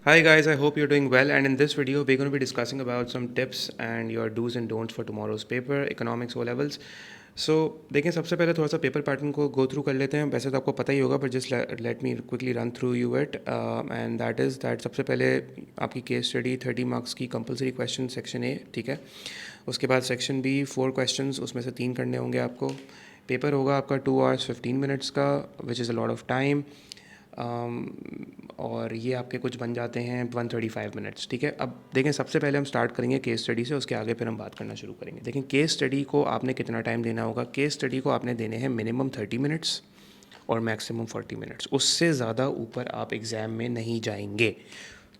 Hi guys, I hope you're doing well, and in this video we're going to be discussing about some tips and your do's and don'ts for tomorrow's paper, economics O levels. So देखें, सबसे पहले थोड़ा सा paper pattern को go through कर लेते हैं. वैसे तो आपको पता ही होगा, पर just let me quickly run through you it. And that is that सबसे पहले आपकी केस स्टडी 30 मार्क्स की कंपलसरी क्वेश्चन सेक्शन ए, ठीक है. उसके बाद सेक्शन बी 4 क्वेश्चंस, उसमें से 3 करने होंगे आपको. पेपर होगा आपका 2 hours 15 minutes का, which is a lot of time. और ये आपके कुछ बन जाते हैं 135 मिनट्स, ठीक है. अब देखें, सबसे पहले हम स्टार्ट करेंगे केस स्टडी से, उसके आगे फिर हम बात करना शुरू करेंगे. देखें, केस स्टडी को आपने कितना टाइम देना होगा. केस स्टडी को आपने देने हैं मिनिमम 30 मिनट्स और मैक्सिमम 40 मिनट्स. उससे ज़्यादा ऊपर आप एग्ज़ाम में नहीं जाएंगे.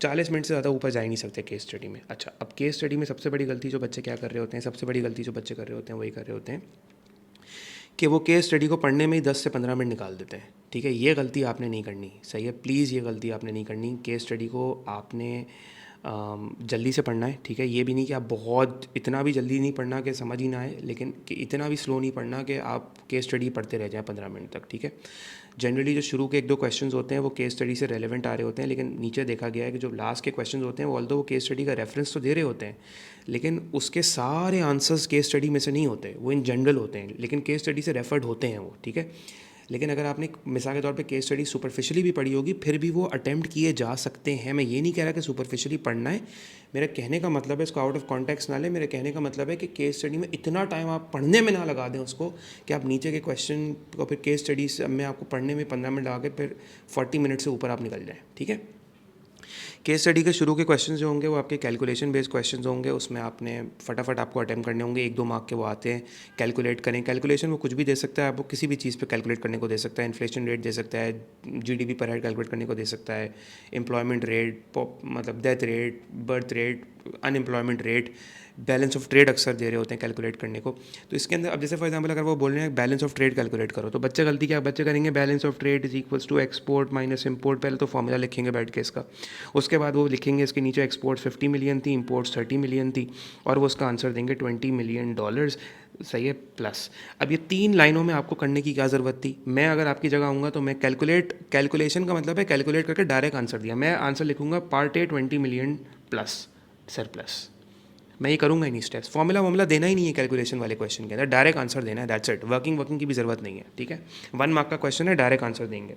40 मिनट से ज़्यादा ऊपर जा ही नहीं सकते केस स्टडी में. अच्छा, अब केस स्टडी में सबसे बड़ी गलती जो बच्चे क्या कर रहे होते हैं, सबसे बड़ी गलती जो बच्चे कर रहे होते हैं वही कर रहे होते हैं कि वो केस स्टडी को पढ़ने में ही 10 से 15 मिनट निकाल देते हैं, ठीक है. ये गलती आपने नहीं करनी, सही है. प्लीज़ ये गलती आपने नहीं करनी. केस स्टडी को आपने जल्दी से पढ़ना है, ठीक है. ये भी नहीं कि आप बहुत इतना भी जल्दी नहीं पढ़ना कि समझ ही ना आए, लेकिन कि इतना भी स्लो नहीं पढ़ना कि आप केस स्टडी पढ़ते रह जाएं 15 मिनट तक, ठीक है. जनरली जो शुरू के 1-2 क्वेश्चंस होते हैं वो केस स्टडी से रेलेवेंट आ रहे होते हैं, लेकिन नीचे देखा गया है कि जो लास्ट के क्वेश्चंस होते हैं वो ऑल्दो वो केस स्टडी का रेफरेंस तो दे रहे होते हैं, लेकिन उसके सारे आंसर्स केस स्टडी में से नहीं होते, वो इन जनरल होते हैं, लेकिन केस स्टडी से रेफर्ड होते हैं वो, ठीक है. लेकिन अगर आपने मिसाल के तौर पे केस स्टडी सुपरफिशियली भी पढ़ी होगी, फिर भी वो अटैम्प्ट किए जा सकते हैं. मैं ये नहीं कह रहा कि सुपरफिशियली पढ़ना है. मेरे कहने का मतलब है, इसको आउट ऑफ कॉन्टेक्स्ट ना लें. मेरे कहने का मतलब है कि केस स्टडी में इतना टाइम आप पढ़ने में ना लगा दें उसको, कि आप नीचे के क्वेश्चन को फिर केस स्टडी में आपको पढ़ने में 15 मिनट लगा के फिर 40 मिनट से ऊपर आप निकल जाएँ, ठीक है. केस स्टडी के शुरू के क्वेश्चंस जो होंगे वो आपके कैलकुलेशन बेस्ड क्वेश्चंस होंगे. उसमें आपने फटाफट आपको अटैम्प्ट करने होंगे. 1-2 मार्क के वो आते हैं. कैलकुलेट करें. कैलकुलेशन वो कुछ भी दे सकता है, आपको किसी भी चीज़ पे कैलकुलेट करने को दे सकता है. इन्फ्लेशन रेट दे सकता है, जीडीपी पर हेड कैलकुलेट करने को दे सकता है, एम्प्लॉयमेंट रेट, मतलब death rate, birth rate, unemployment rate, balance of trade अक्सर दे रहे होते हैं कैलकुलेट करने को. तो इसके अंदर अब जैसे फॉर एग्जांपल अगर वो बोल रहे हैं बैलेंस ऑफ ट्रेड कैलकुलेट करो, तो बच्चे गलती क्या बच्चे करेंगे, balance of trade is equals to export minus import. पहले तो फॉर्मूला लिखेंगे बैठ के इसका, उसके बाद वो लिखेंगे इसके नीचे एक्सपोर्ट 50 मिलियन थी, इंपोर्ट्स 30 मिलियन थी, और वो उसका आंसर देंगे $20 मिलियन, सही है, प्लस. अब ये 3 लाइनों में आपको करने की क्या ज़रूरत थी. मैं अगर आपकी जगह आऊँगा तो मैं कैलकुलेशन का मतलब है कैलकुलेट करके डायरेक्ट आंसर दिया. मैं आंसर लिखूँगा part A 20 million plus surplus. मैं ये करूँगा ही नहीं. स्टेप्स फॉर्मूला देना ही नहीं है कैलकुलेशन वाले क्वेश्चन के अंदर, डायरेक्ट आंसर देना है, दैट्स इट. वर्किंग की भी ज़रूरत नहीं है, ठीक है. 1 मार्क का क्वेश्चन है, डायरेक्ट आंसर देंगे.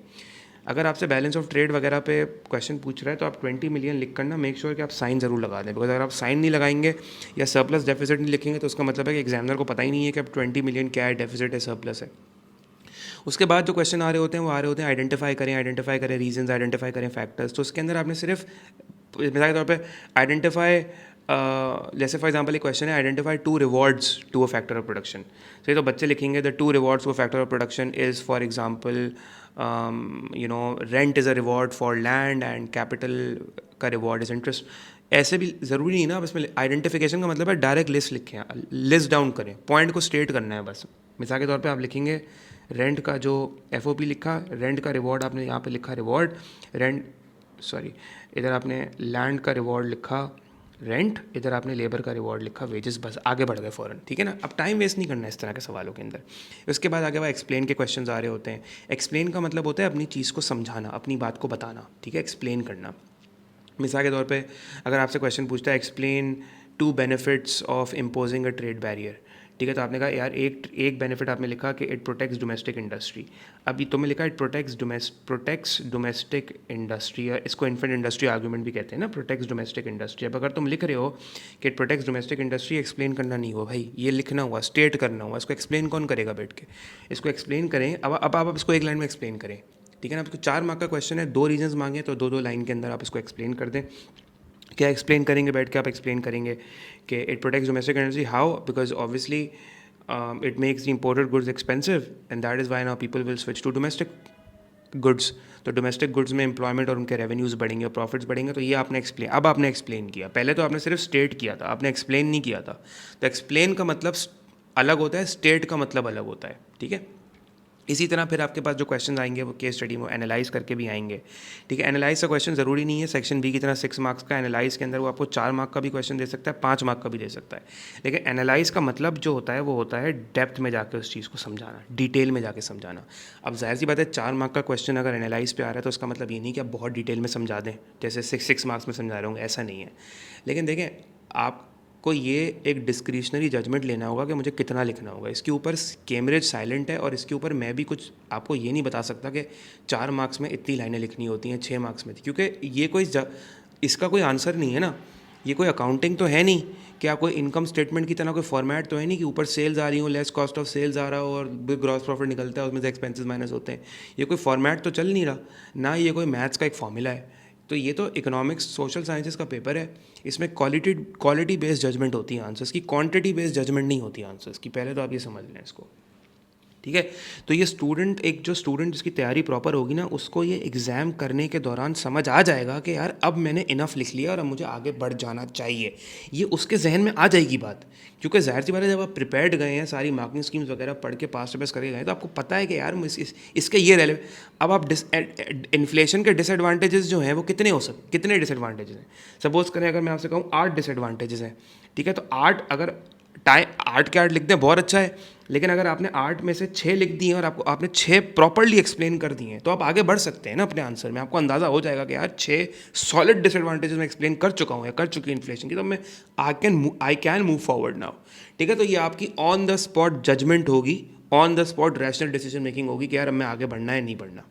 अगर आपसे बैलेंस ऑफ ट्रेड वगैरह पे क्वेश्चन पूछ रहा है तो आप 20 मिलियन लिख करना मेक श्योर कि आप साइन ज़रूर लगा दें, बिकॉज अगर आप साइन नहीं लगाएंगे या सरप्लस डेफिसिट नहीं लिखेंगे तो उसका मतलब है कि एग्जामिनर को पता ही नहीं है कि अब 20 मिलियन क्या है, डेफिसिट है, सरप्लस है. उसके बाद जो क्वेश्चन आ रहे होते हैं वो आ रहे होते हैं आइडेंटिफाई करें रीजंस, आइडेंटिफाई करें फैक्टर्स. तो उसके अंदर आपने सिर्फ मिसाल के तौर पे आइडेंटिफाई, जैसे फॉर एग्जांपल एक क्वेश्चन है identify 2 rewards to a factor of production. सही, तो बच्चे लिखेंगे the 2 rewards to a factor of production is for example rent is a reward for land and capital का रिवॉर्ड इज़ इंटरेस्ट. ऐसे भी ज़रूरी नहीं ना, बस में आइडेंटिफिकेशन का मतलब है डायरेक्ट लिस्ट लिखें, लिस्ट डाउन करें, पॉइंट को स्टेट करना है बस. मिसाल के तौर पे आप लिखेंगे रेंट का जो एफओपी लिखा, रेंट का रिवॉर्ड आपने यहाँ पे लिखा रिवॉर्ड, रेंट सॉरी इधर आपने लैंड का रिवॉर्ड लिखा रेंट, इधर आपने लेबर का रिवॉर्ड लिखा वेजेस, बस आगे बढ़ गए फ़ौरन, ठीक है ना. अब टाइम वेस्ट नहीं करना है इस तरह के सवालों के अंदर. उसके बाद आगे वह एक्सप्लेन के क्वेश्चंस आ रहे होते हैं. एक्सप्लेन का मतलब होता है अपनी चीज़ को समझाना, अपनी बात को बताना, ठीक है, एक्सप्लेन करना. मिसाल के तौर पे अगर आपसे क्वेश्चन पूछता है explain 2 benefits of imposing a trade barrier, ठीक है, तो आपने कहा यार एक बेनिफिट आपने लिखा कि इट प्रोटेक्ट्स डोमेस्टिक इंडस्ट्री. अभी तुमने लिखा इट प्रोटेक्ट्स डोमेस्टिक इंडस्ट्री, इसको इन्फेंट इंडस्ट्री आर्गूमेंट भी कहते हैं ना, प्रोटेक्ट्स डोमेस्टिक इंडस्ट्री. अब अगर तुम लिख रहे हो कि it protects domestic industry, explain करना नहीं हुआ भाई, ये लिखना हुआ, स्टेट करना हुआ. इसको एक्सप्लेन कौन करेगा बैठ के, इसको एक्सप्लेन करें. अब आप इसको एक लाइन में एक्सप्लेन करें, ठीक है ना. आपको 4 मार्क का क्वेश्चन है, 2 रीजंस मांगे तो 2-2 लाइन के अंदर आप इसको एक्सप्लेन कर दें. क्या एक्सप्लेन करेंगे बैठ के, आप एक्सप्लेन करेंगे कि it protects domestic energy. How, because obviously it makes the imported goods expensive and that is why now people will switch to domestic goods. तो डोमेस्टिक गुड्स में एम्प्लॉयमेंट और उनके रेवेन्यूज़ बढ़ेंगे और प्रॉफिट्स बढ़ेंगे. तो ये आपने एक्सप्लेन, अब आपने एक्सप्लेन किया. पहले तो आपने सिर्फ स्टेट किया था, आपने एक्सप्लेन नहीं किया था. तो एक्सप्लेन का मतलब अलग होता है, स्टेट का मतलब अलग होता है, ठीक है. इसी तरह फिर आपके पास जो क्वेश्चन आएंगे वो केस स्टडी में एनालाइज करके भी आएंगे, ठीक है। एनालाइज का क्वेश्चन ज़रूरी नहीं है सेक्शन बी की तरह 6 मार्क्स का। एनालाइज के अंदर वो आपको 4 मार्क का भी क्वेश्चन दे सकता है, 5 मार्क का भी दे सकता है। लेकिन एनालाइज का मतलब जो होता है वो होता है डेप्थ में जाकर उस चीज़ को समझाना, डिटेल में जाके समझाना। अब जाहिर सी बात है 4 मार्क का क्वेश्चन अगर एनालाइज पे आ रहा है तो उसका मतलब ये नहीं कि आप बहुत डिटेल में समझा दें जैसे 6 मार्क्स में समझा रहे होंगे, ऐसा नहीं है। लेकिन देखें, आपको ये एक डिस्क्रिशनरी जजमेंट लेना होगा कि मुझे कितना लिखना होगा। इसके ऊपर कैम्ब्रिज साइलेंट है और इसके ऊपर मैं भी कुछ आपको ये नहीं बता सकता कि 4 मार्क्स में इतनी लाइनें लिखनी होती हैं, 6 मार्क्स में, क्योंकि ये कोई इसका कोई आंसर नहीं है ना। ये कोई अकाउंटिंग तो है नहीं कि आप कोई इनकम स्टेटमेंट की तरह कोई फॉर्मेट तो है नहीं कि ऊपर सेल्स आ रही हो, लेस कॉस्ट ऑफ सेल्स आ रहा हो और ग्रॉस प्रॉफिट निकलता है, उसमें से एक्सपेंसेस माइनस होते हैं। ये कोई फॉर्मेट तो चल नहीं रहा ना, ये कोई मैथ्स का एक फॉर्मूला है। तो ये तो इकोनॉमिक्स सोशल साइंसेस का पेपर है। इसमें क्वालिटी बेस्ड जजमेंट होती है आंसर्स की, क्वांटिटी बेस्ड जजमेंट नहीं होती आंसर्स की। पहले तो आप ये समझ लें इसको, ठीक है। तो ये स्टूडेंट, एक जो स्टूडेंट जिसकी तैयारी प्रॉपर होगी ना, उसको ये एग्ज़ाम करने के दौरान समझ आ जाएगा कि यार अब मैंने इनफ लिख लिया और अब मुझे आगे बढ़ जाना चाहिए। ये उसके जहन में आ जाएगी बात, क्योंकि ज़ाहिर सी बात है जब आप प्रिपेयर्ड गए हैं, सारी मार्किंग स्कीम्स वगैरह पढ़ के पास टू पास करके गए, तो आपको पता है कि यार इसके ये रेले। अब आप इन्फ्लेशन के डिसएडवांटेजेस जो हैं वो कितने डिसएडवांटेजेस हैं। सपोज़ करें अगर मैं आपसे कहूँ 8 डिसएडवांटेजेस हैं, ठीक है। तो 8 अगर 8 के 8 लिख दें बहुत अच्छा है, लेकिन अगर आपने 8 में से 6 लिख दिए और आपने 6 प्रॉपर्ली एक्सप्लेन कर दिए तो आप आगे बढ़ सकते हैं ना अपने आंसर में। आपको अंदाज़ा हो जाएगा कि यार 6 सॉलिड डिसएडवांटेजेस मैं एक्सप्लेन कर चुका हूँ या कर चुकी इन्फ्लेशन की, तो मैं I can move forward now, ठीक है। तो ये आपकी ऑन द स्पॉट जजमेंट होगी, on the spot rational decision making होगी कि यार अब मैं आगे बढ़ना है नहीं बढ़ना।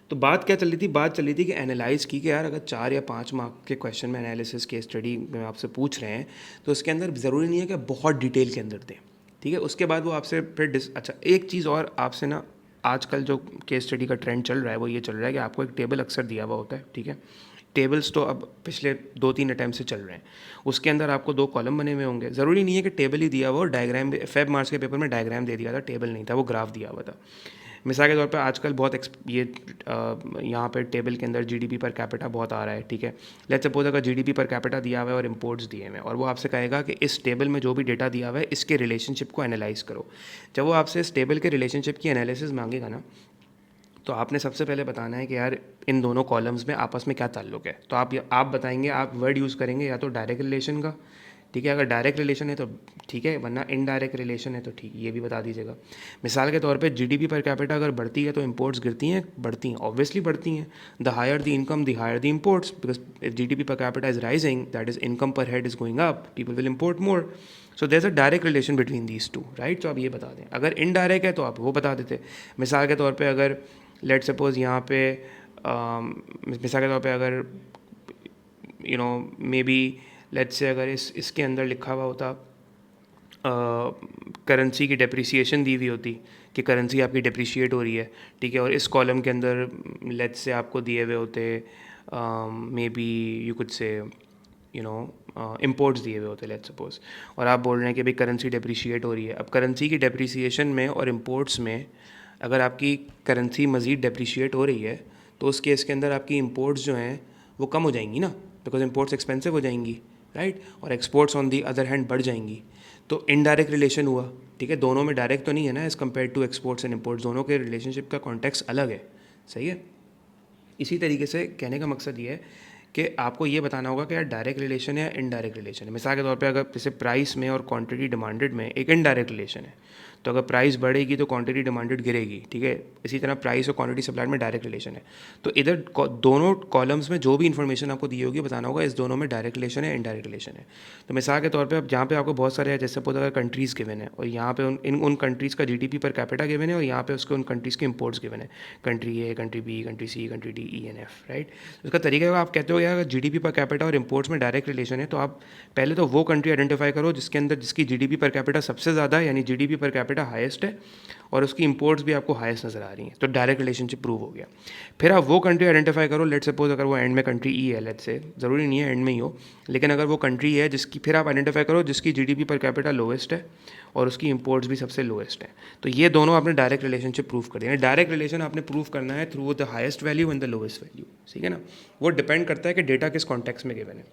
तो बात क्या चल रही थी, बात चल रही थी कि एनालाइज की कि यार अगर 4 या 5 मार्क के क्वेश्चन में एनालिसिस के स्टडी में आपसे पूछ रहे हैं तो उसके अंदर ज़रूरी नहीं है कि बहुत डिटेल के अंदर दें, ठीक है। उसके बाद वो आपसे फिर अच्छा एक चीज़ और आपसे ना, आजकल जो केस स्टडी का ट्रेंड चल रहा है वो ये चल रहा है कि आपको एक टेबल अक्सर दिया हुआ होता है, ठीक है। टेबल्स तो अब पिछले 2-3 अटैम्प्ट से चल रहे हैं। उसके अंदर आपको 2 कॉलम बने हुए होंगे। ज़रूरी नहीं है कि टेबल ही दिया हुआ हो, डायग्राम फेब मार्च के पेपर में डायग्राम दे दिया था, टेबल नहीं था, वो ग्राफ दिया हुआ था। मिसाल के तौर पे आजकल बहुत यहाँ पे टेबल के अंदर जीडीपी पर कैपिटा बहुत आ रहा है, ठीक है। लेट्स सपोज अगर जीडीपी पर कैपिटा दिया हुआ है और इंपोर्ट्स दिए हुए हैं और वो आपसे कहेगा कि इस टेबल में जो भी डेटा दिया हुआ है इसके रिलेशनशिप को एनालाइज करो। जब वो आपसे इस टेबल के रिलेशनशिप की एनालिसिस मांगेगा ना, तो आपने सबसे पहले बताना है कि यार इन दोनों कॉलम्स में आपस में क्या ताल्लुक है। तो आप बताएंगे, आप वर्ड यूज़ करेंगे या तो डायरेक्ट रिलेशन का, ठीक है। अगर डायरेक्ट रिलेशन है तो ठीक है, वरना इनडायरेक्ट रिलेशन है तो ठीक, ये भी बता दीजिएगा। मिसाल के तौर पे जीडीपी पर कैपिटा अगर बढ़ती है तो इंपोर्ट्स गिरती हैं, बढ़ती हैं, ऑब्वियसली बढ़ती हैं। The higher the income the higher the imports, because if GDP per capita is rising that is income per head is going up, people will import more. So there is a direct relation between these two, right. तो आप ये बता दें। अगर indirect है तो आप वो बता देते। मिसाल के तौर पर अगर लेट सपोज यहाँ पे मिसाल के तौर पे अगर मे बी लेट्स से अगर इसके अंदर लिखा हुआ होता करेंसी की डेप्रिसिएशन दी हुई होती कि करेंसी आपकी डेप्रिशिएट हो रही है, ठीक है। और इस कॉलम के अंदर लेट्स से आपको दिए हुए होते may be you could say imports दिए हुए होते लेट्स सपोज, और आप बोल रहे हैं कि भाई करेंसी डेप्रिशिएट हो रही है। अब करेंसी की डेप्रिसिएशन में और इंपोर्ट्स में अगर आपकी करेंसी मज़ीद डेप्रिशिएट हो रही है तो उस केस के अंदर आपकी इंपोर्ट्स जो हैं वो कम हो जाएंगी ना, बिकॉज इंपोर्ट्स एक्सपेंसिव हो जाएंगी, राइट। और exports on the other hand बढ़ जाएंगी। तो इनडायरेक्ट रिलेशन हुआ, ठीक है। दोनों में डायरेक्ट तो नहीं है ना as compare to exports and imports, दोनों के रिलेशनशिप का कॉन्टेक्स्ट अलग है, सही है। इसी तरीके से कहने का मकसद ये है कि आपको ये बताना होगा कि यार डायरेक्ट रिलेशन है या इनडायरेक्ट रिलेशन है। मिसाल के तौर पे अगर जैसे प्राइस में और क्वांटिटी डिमांडेड में एक इनडायरेक्ट रिलेशन है, तो अगर प्राइस बढ़ेगी तो क्वांटिटी डिमांडेड गिरेगी, ठीक है। इसी तरह प्राइस और क्वांटिटी सप्लाइड में डायरेक्ट रिलेशन है। तो इधर दोनों कॉलम्स में जो भी इन्फॉर्मेशन आपको दी होगी बताना होगा इस दोनों में डायरेक्ट रिलेशन है इनडायरेक्ट रिलेशन है। तो मिसाल के तौर पे अब जहाँ पे आपको बहुत सारे जैसे सपोज अगर कंट्रीज़ गिवन है और यहाँ पे उन कंट्रीज़ का जीडीपी पर कैपिटा गिवन है और यहाँ पे उसके उन कंट्रीज़ के इंपोर्ट्स गिवन है, country A, country B, country C, country D, E and F, right. उसका तरीका आप कहते हो यार जीडीपी पर कैपिटा और इंपोर्ट्स में डायरेक्ट रिलेशन है, तो आप पहले तो वो कंट्री आइडेंटिफाई करो जिसके अंदर जिसकी जीडीपी पर कैपिटा सबसे ज़्यादा है, यानी जीडीपी पर कैपिटा हाईएस्ट है और उसकी इंपोर्ट्स भी आपको हाईएस्ट नज़र आ रही हैं, तो डायरेक्ट रिलेशनशिप प्रूव हो गया। फिर आप वो कंट्री आइडेंटिफाई करो, लेट सपोज अगर वो एंड में कंट्री ई है, लेट से ज़रूरी नहीं है एंड में ही हो, लेकिन अगर वो कंट्री है जिसकी, फिर आप आइडेंटिफाई करो जिसकी जीडीपी पर कैपिटा लोएस्ट है और उसकी इंपोर्ट्स भी सबसे लोएस्ट है। तो ये दोनों आपने डायरेक्ट रिलेशनशिप प्रूव कर दिया। डायरेक्ट रिलेशन आपने प्रूव करना है through the highest value and the lowest value, ठीक है ना। वो डिपेंड करता है कि डेटा किस कॉन्टेक्स्ट में गिवन है।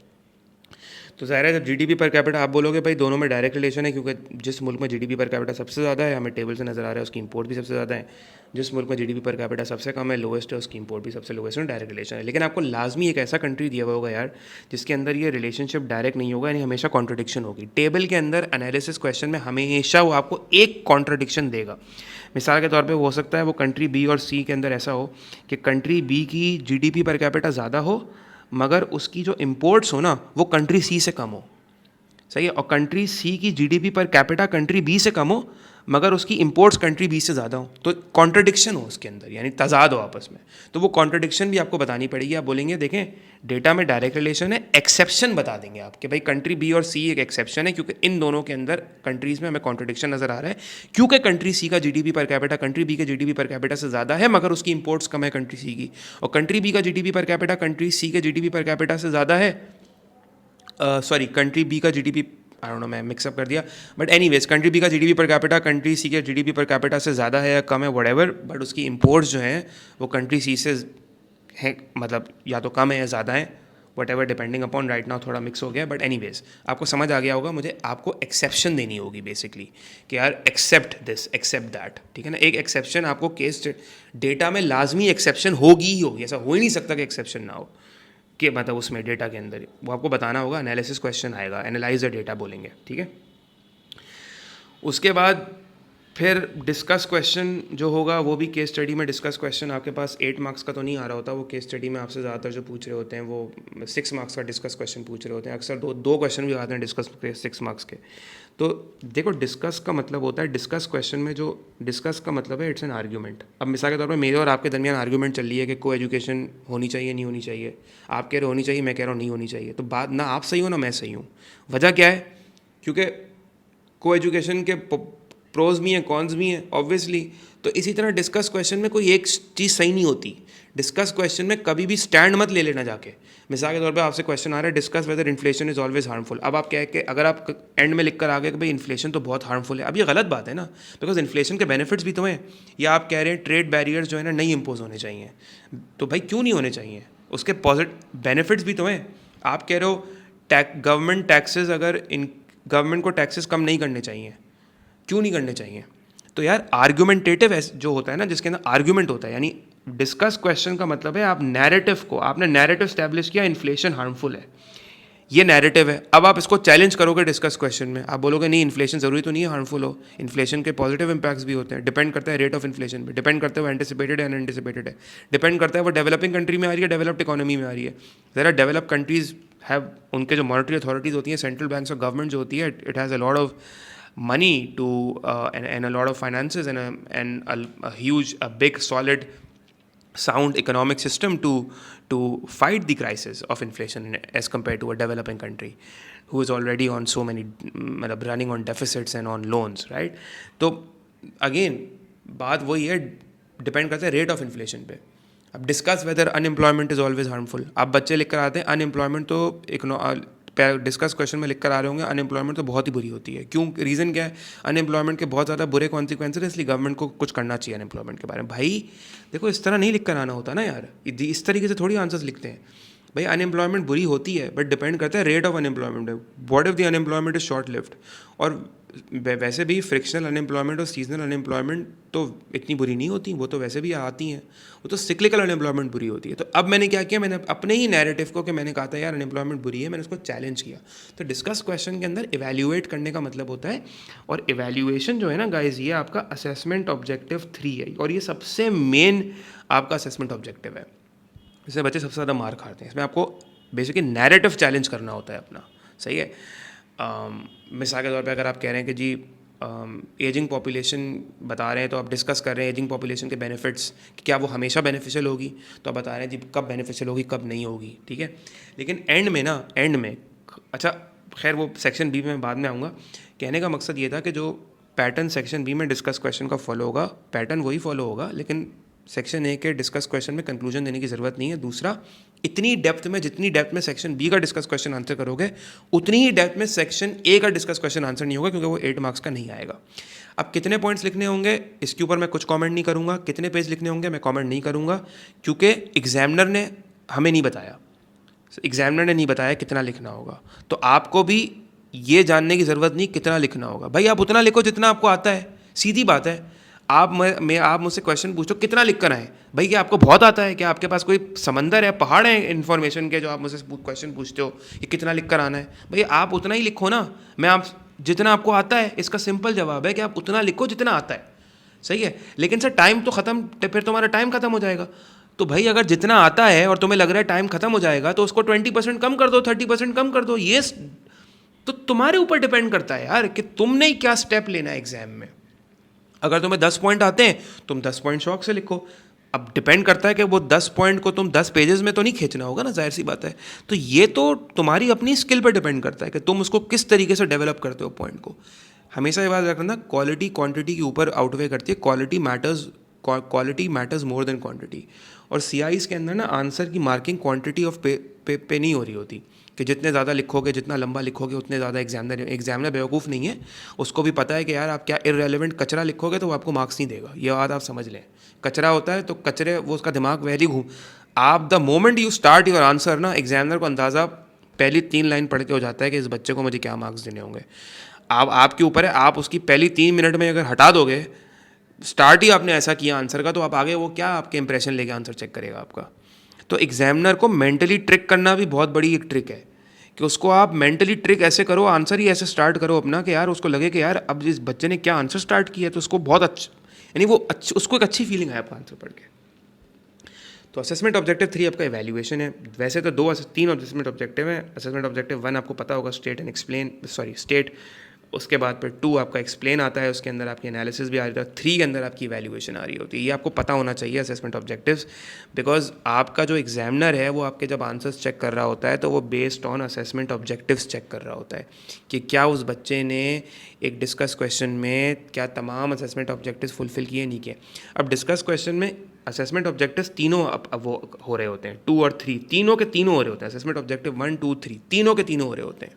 तो ज़ाहिर है जब जीडीपी पर कैपिटा आप बोलोगे भाई दोनों में डायरेक्ट रिलेशन है, क्योंकि जिस मुल्क में जीडीपी पर कैपिटा सबसे ज़्यादा है, हमें टेबल से नज़र आ रहा है, उसकी इंपोर्ट भी सबसे ज़्यादा है। जिस मुल्क में जीडीपी पर कैपिटा सबसे कम है, लोएस्ट है, उसकी इंपोर्ट भी सबसे लोएस्ट है, डायरेक्ट रिलेशन है। लेकिन आपको लाजमी एक ऐसा कंट्री दिया हुआ होगा यार जिसके अंदर ये रिलेशनशिप डायरेक्ट नहीं होगा, यानी हमेशा कॉन्ट्रडिक्शन होगी। टेबल के अंदर एनालिसिस क्वेश्चन में हमेशा वो आपको एक कॉन्ट्रडिक्शन देगा। मिसाल के तौर पे हो सकता है वो कंट्री बी और सी के अंदर ऐसा हो कि कंट्री बी की जीडीपी पर कैपिटा ज़्यादा हो मगर उसकी जो इंपोर्ट्स हो ना वो कंट्री सी से कम हो, सही है, और कंट्री सी की GDP per capita country B से कम हो मगर उसकी इंपोर्ट्स कंट्री बी से ज़्यादा हो, तो कॉन्ट्रडिक्शन हो उसके अंदर, यानी तजाद हो आपस में। तो वो कॉन्ट्रडिक्शन भी आपको बतानी पड़ेगी। आप बोलेंगे देखें डेटा में डायरेक्ट रिलेशन है, एक्सेप्शन बता देंगे आप कि भाई कंट्री बी और सी एक एक्सेप्शन है क्योंकि इन दोनों के अंदर कंट्रीज़ में हमें कॉन्ट्रडिक्शन नज़र आ रहा है, क्योंकि कंट्री सी का GDP per capita country B के जीडीपी पर कैपिटा से ज़्यादा है मगर उसकी इंपोर्ट्स कम है कंट्री सी की, और कंट्री बी का GDP per capita country C के जीडीपी पर कैपिटा से ज़्यादा है, सॉरी कंट्री बी का जीडीपी, आई डोंट नो मैं मिक्सअप कर दिया, बट एनीवेज कंट्री बी का GDP per capita country C के जीडीपी पर कैपिटा से ज़्यादा है या कम है व्हाटएवर, बट उसकी इंपोर्ट्स जो हैं वो कंट्री सी से हैं, मतलब या तो कम है या ज़्यादा है, whatever depending upon, right now थोड़ा मिक्स हो गया, बट एनीवेज आपको समझ आ गया होगा। मुझे आपको एक्सेप्शन देनी होगी बेसिकली कि यार एक्सेप्ट दिस एक्सेप्ट दैट, ठीक है ना। एक एक्सेप्शन आपको केस डेटा में लाजमी एक्सेप्शन होगी ही होगी, ऐसा हो ही नहीं सकता कि एक्सेप्शन ना हो, कि मतलब उसमें डेटा के अंदर वो आपको बताना होगा। एनालिसिस क्वेश्चन आएगा, एनालाइज द डेटा बोलेंगे, ठीक है। उसके बाद फिर डिस्कस क्वेश्चन जो होगा वो भी केस स्टडी में डिस्कस क्वेश्चन आपके पास 8 मार्क्स का तो नहीं आ रहा होता, वो केस स्टडी में आपसे ज़्यादातर जो पूछ रहे होते हैं वो 6 मार्क्स का डिस्कस क्वेश्चन पूछ रहे होते हैं। अक्सर दो क्वेश्चन भी आते हैं डिस्कस के 6 मार्क्स के। तो देखो डिस्कस का मतलब होता है, डिस्कस क्वेश्चन में जो डिस्कस का मतलब है इट्स एन आर्ग्यूमेंट। अब मिसाल के तौर पर मेरे और आपके दरमियान आर्ग्यूमेंट चल रही है कि को एजुकेशन होनी चाहिए नहीं होनी चाहिए, आप कह रहे हो होनी चाहिए, मैं कह रहा हूँ नहीं होनी चाहिए, तो बात ना आप सही हो ना मैं सही हूँ। वजह क्या है? क्योंकि को एजुकेशन के प्रोज भी हैं कॉन्स भी हैं ऑब्वियसली। तो इसी तरह डिस्कस क्वेश्चन में कोई एक चीज़ सही नहीं होती। डिस्कस क्वेश्चन में कभी भी स्टैंड मत ले लेना जाके। मिसाल के तौर पे आपसे क्वेश्चन आ रहा है discuss whether inflation is always harmful. अब आप कह के अगर आप एंड में लिख कर आ गए कि भाई इन्फ्लेशन तो बहुत हार्मफुल है, अब ये गलत बात है ना, बिकॉज इन्फ्लेशन के बेनिफिट्स भी तो हैं। या आप कह रहे हैं ट्रेड बैरियर्स जो है ना नहीं इम्पोज होने चाहिए, तो भाई क्यों नहीं होने चाहिए, उसके पॉजिटिव बेनिफिट्स भी तो हैं। आप कह रहे हो गवर्नमेंट टैक्सेस, अगर इन गवर्नमेंट को टैक्सेस कम नहीं करने चाहिए, क्यों नहीं करने चाहिए? तो यार आर्ग्यूमेंटेटिव जो होता है ना, जिसके अंदर आर्ग्यूमेंट होता है, यानी डिस्कस क्वेश्चन का मतलब है आप नैरेटिव को, आपने नैरेटिव स्टैब्लिश किया इन्फ्लेशन हार्मफुल है, ये नैरेटिव है। अब आप इसको चैलेंज करोगे डिस्कस क्वेश्चन में, आप बोलोगे नहीं इन्फ्लेशन ज़रूरी तो नहीं है हार्मफुल हो, इन्फ्लेशन के पॉजिटिव इंपैक्ट्स भी होते हैं, डिपेंड करता है रेट ऑफ इन्फ्लेशन पे, डिपेंड करता है वो एंटिसिपेटेड है अनएंटिसिपेटेड है, डिपेंड करता है वो डेवलपिंग कंट्री में आ रही है डेवलप्ड इकोनॉमी में आ रही है। ज़रा डेवलप कंट्रीज़ हैव, उनके जो मॉनेटरी अथॉरिटीज़ होती हैं, सेंट्रल बैंक्स और गवर्नमेंट जो होती है, it has a lot of money to and a lot of finances and a huge, a big, solid, sound economic system to fight the crisis of inflation as compared to a developing country who is already on so many running on deficits and on loans, right? तो again बात वही है, depend करता है rate of inflation पे। अब discuss whether unemployment is always harmful, आप बच्चे लिख कर आते हैं अनएम्प्लॉयमेंट, तो डिस्कस क्वेश्चन में लिख कर आ रहे होंगे अनएम्प्लॉयमेंट तो बहुत ही बुरी होती है। क्यों? रीज़न क्या है? अनएम्प्लॉयमेंट के बहुत ज़्यादा बुरे कॉन्सिक्वेंसेस है, इसलिए गवर्नमेंट को कुछ करना चाहिए अनएम्प्लॉयमेंट के बारे में। भाई देखो इस तरह नहीं लिख कर आना होता ना यार, इस तरीके से थोड़ी आंसर्स लिखते हैं। भाई अनएम्प्लॉयमेंट बुरी होती है बट डिपेंड करता है रेट ऑफ अनएम्प्लॉयमेंट है, what if the unemployment is short lived. और वैसे भी फ्रिक्शनल अनएम्प्लॉयमेंट और सीजनल अनएम्प्लॉयमेंट तो इतनी बुरी नहीं होती, वो तो वैसे भी आती हैं, वो तो सिक्लिकल अनएम्प्लॉयमेंट बुरी होती है। तो अब मैंने क्या किया, मैंने अपने ही नैरेटिव को, कि मैंने कहा था यार अनएम्प्लॉयमेंट बुरी है, मैंने उसको चैलेंज किया। तो डिस्कस क्वेश्चन के अंदर इवैल्यूएट करने का मतलब होता है, और इवैल्यूएशन जो है ना गाइज, ये आपका असेसमेंट ऑब्जेक्टिव 3 है, और ये सबसे मेन आपका असेसमेंट ऑब्जेक्टिव है। इसमें बच्चे सबसे ज़्यादा मार खाते हैं। इसमें आपको बेसिकली नैरेटिव चैलेंज करना होता है अपना, सही है। मिसाल के तौर पे अगर आप कह रहे हैं कि जी एजिंग पॉपुलेशन बता रहे हैं, तो आप डिस्कस कर रहे हैं एजिंग पॉपुलेशन के बेनिफिट्स, कि क्या वो हमेशा बेनिफिशियल होगी, तो आप बता रहे हैं जी कब बेनिफिशियल होगी कब नहीं होगी, ठीक है। लेकिन एंड में अच्छा खैर वो सेक्शन बी में बाद में आऊँगा। कहने का मकसद ये था कि जो पैटर्न सेक्शन बी में डिस्कस क्वेश्चन का फॉलो होगा, पैटर्न वही फॉलो होगा, लेकिन सेक्शन ए के डिस्कस क्वेश्चन में कंक्लूजन देने की ज़रूरत नहीं है। दूसरा, इतनी डेप्थ में, जितनी डेप्थ में सेक्शन बी का डिस्कस क्वेश्चन आंसर करोगे, उतनी ही डेप्थ में सेक्शन ए का डिस्कस क्वेश्चन आंसर नहीं होगा, क्योंकि वो 8 मार्क्स का नहीं आएगा। अब कितने पॉइंट्स लिखने होंगे इसके ऊपर मैं कुछ कमेंट नहीं करूँगा, कितने पेज लिखने होंगे मैं कमेंट नहीं करूँगा, क्योंकि एग्जामिनर ने हमें नहीं बताया, एग्जामिनर ने नहीं बताया कितना लिखना होगा, तो आपको भी ये जानने की ज़रूरत नहीं कितना लिखना होगा। भाई आप उतना लिखो जितना आपको आता है, सीधी बात है। आप मुझसे क्वेश्चन पूछो कितना लिख कर आए, भाई क्या आपको बहुत आता है, क्या आपके पास कोई समंदर है, पहाड़ है इन्फॉर्मेशन के जो आप मुझसे क्वेश्चन पूछते हो कि कितना लिख कर आना है? भाई आप उतना ही लिखो ना। मैं आप जितना आपको आता है, इसका सिंपल जवाब है कि आप उतना लिखो जितना आता है। सही है, लेकिन सर टाइम तो ख़त्म, फिर तुम्हारा टाइम ख़त्म हो जाएगा। तो भाई अगर जितना आता है और तुम्हें लग रहा है टाइम ख़त्म हो जाएगा, तो उसको 20% कम कर दो, 30% कम कर दो। ये तो तुम्हारे ऊपर डिपेंड करता है यार कि तुमने ही क्या स्टेप लेना है एग्जाम में। अगर तुम्हें 10 पॉइंट आते हैं, तुम 10 पॉइंट शौक से लिखो। अब डिपेंड करता है कि वो 10 पॉइंट को तुम 10 पेजेस में तो नहीं खींचना होगा ना, जाहिर सी बात है। तो ये तो तुम्हारी अपनी स्किल पर डिपेंड करता है कि तुम उसको किस तरीके से डेवलप करते हो पॉइंट को। हमेशा ये बात रखना, क्वालिटी क्वांटिटी के ऊपर आउटवे करती है। Quality matters more than quantity. और सीआईज के अंदर ना आंसर की मार्किंग क्वांटिटी ऑफ पे नहीं हो रही होती कि जितने ज़्यादा लिखोगे, जितना लंबा लिखोगे, उतने ज़्यादा एग्जामिनर बेवकूफ़ नहीं है। उसको भी पता है कि यार आप क्या इररेलेवेंट कचरा लिखोगे तो वो आपको मार्क्स नहीं देगा। ये बात आप समझ लें। कचरा होता है तो कचरे, वो उसका दिमाग वैली घूम। आप the moment you start your answer ना, एग्जामिनर को अंदाज़ा पहली 3 लाइन पढ़ के हो जाता है कि इस बच्चे को मुझे क्या मार्क्स देने होंगे। आपके ऊपर है, आप उसकी पहली 3 मिनट में अगर हटा दोगे, स्टार्ट ही आपने ऐसा किया आंसर का, तो आप आगे वो क्या आपके इंप्रेशन लेके आंसर चेक करेगा आपका। तो एग्जामिनर को मेंटली ट्रिक करना भी बहुत बड़ी एक ट्रिक है कि उसको आप मेंटली ट्रिक ऐसे करो, आंसर ही ऐसे स्टार्ट करो अपना कि यार उसको लगे कि यार अब जिस बच्चे ने क्या आंसर स्टार्ट किया है तो उसको बहुत अच्छा, यानी वो उसको एक अच्छी फीलिंग आया आपका आंसर पढ़ के। तो असेसमेंट ऑब्जेक्टिव 3 आपका इवैल्यूएशन है। वैसे तो 3 असेसमेंट ऑब्जेक्टिव है। असेसमेंट ऑब्जेक्टिव 1 आपको पता होगा, स्टेट। उसके बाद फिर 2 आपका एक्सप्लेन आता है, उसके अंदर आपकी एनालिसिस भी आ रही है। 3 के अंदर आपकी इवैल्यूएशन आ रही होती है। ये आपको पता होना चाहिए असेसमेंट ऑब्जेक्टिव्स, बिकॉज आपका जो एग्जामिनर है वो आपके जब आंसर्स चेक कर रहा होता है तो वो based on assessment objectives check कर रहा होता है कि क्या उस बच्चे ने एक डिस्कस क्वेश्चन में क्या तमाम असेसमेंट ऑब्जेक्टिव्स फुलफिल किए, नहीं किए। अब डिस्कस क्वेश्चन में असेसमेंट ऑब्जेक्टिव्स तीनों अब वो हो रहे होते हैं, 2 और 3, तीनों के तीनों हो रहे होते हैं। असेसमेंट ऑब्जेक्टिव 1, 2, 3 तीनों के तीनों हो रहे होते हैं।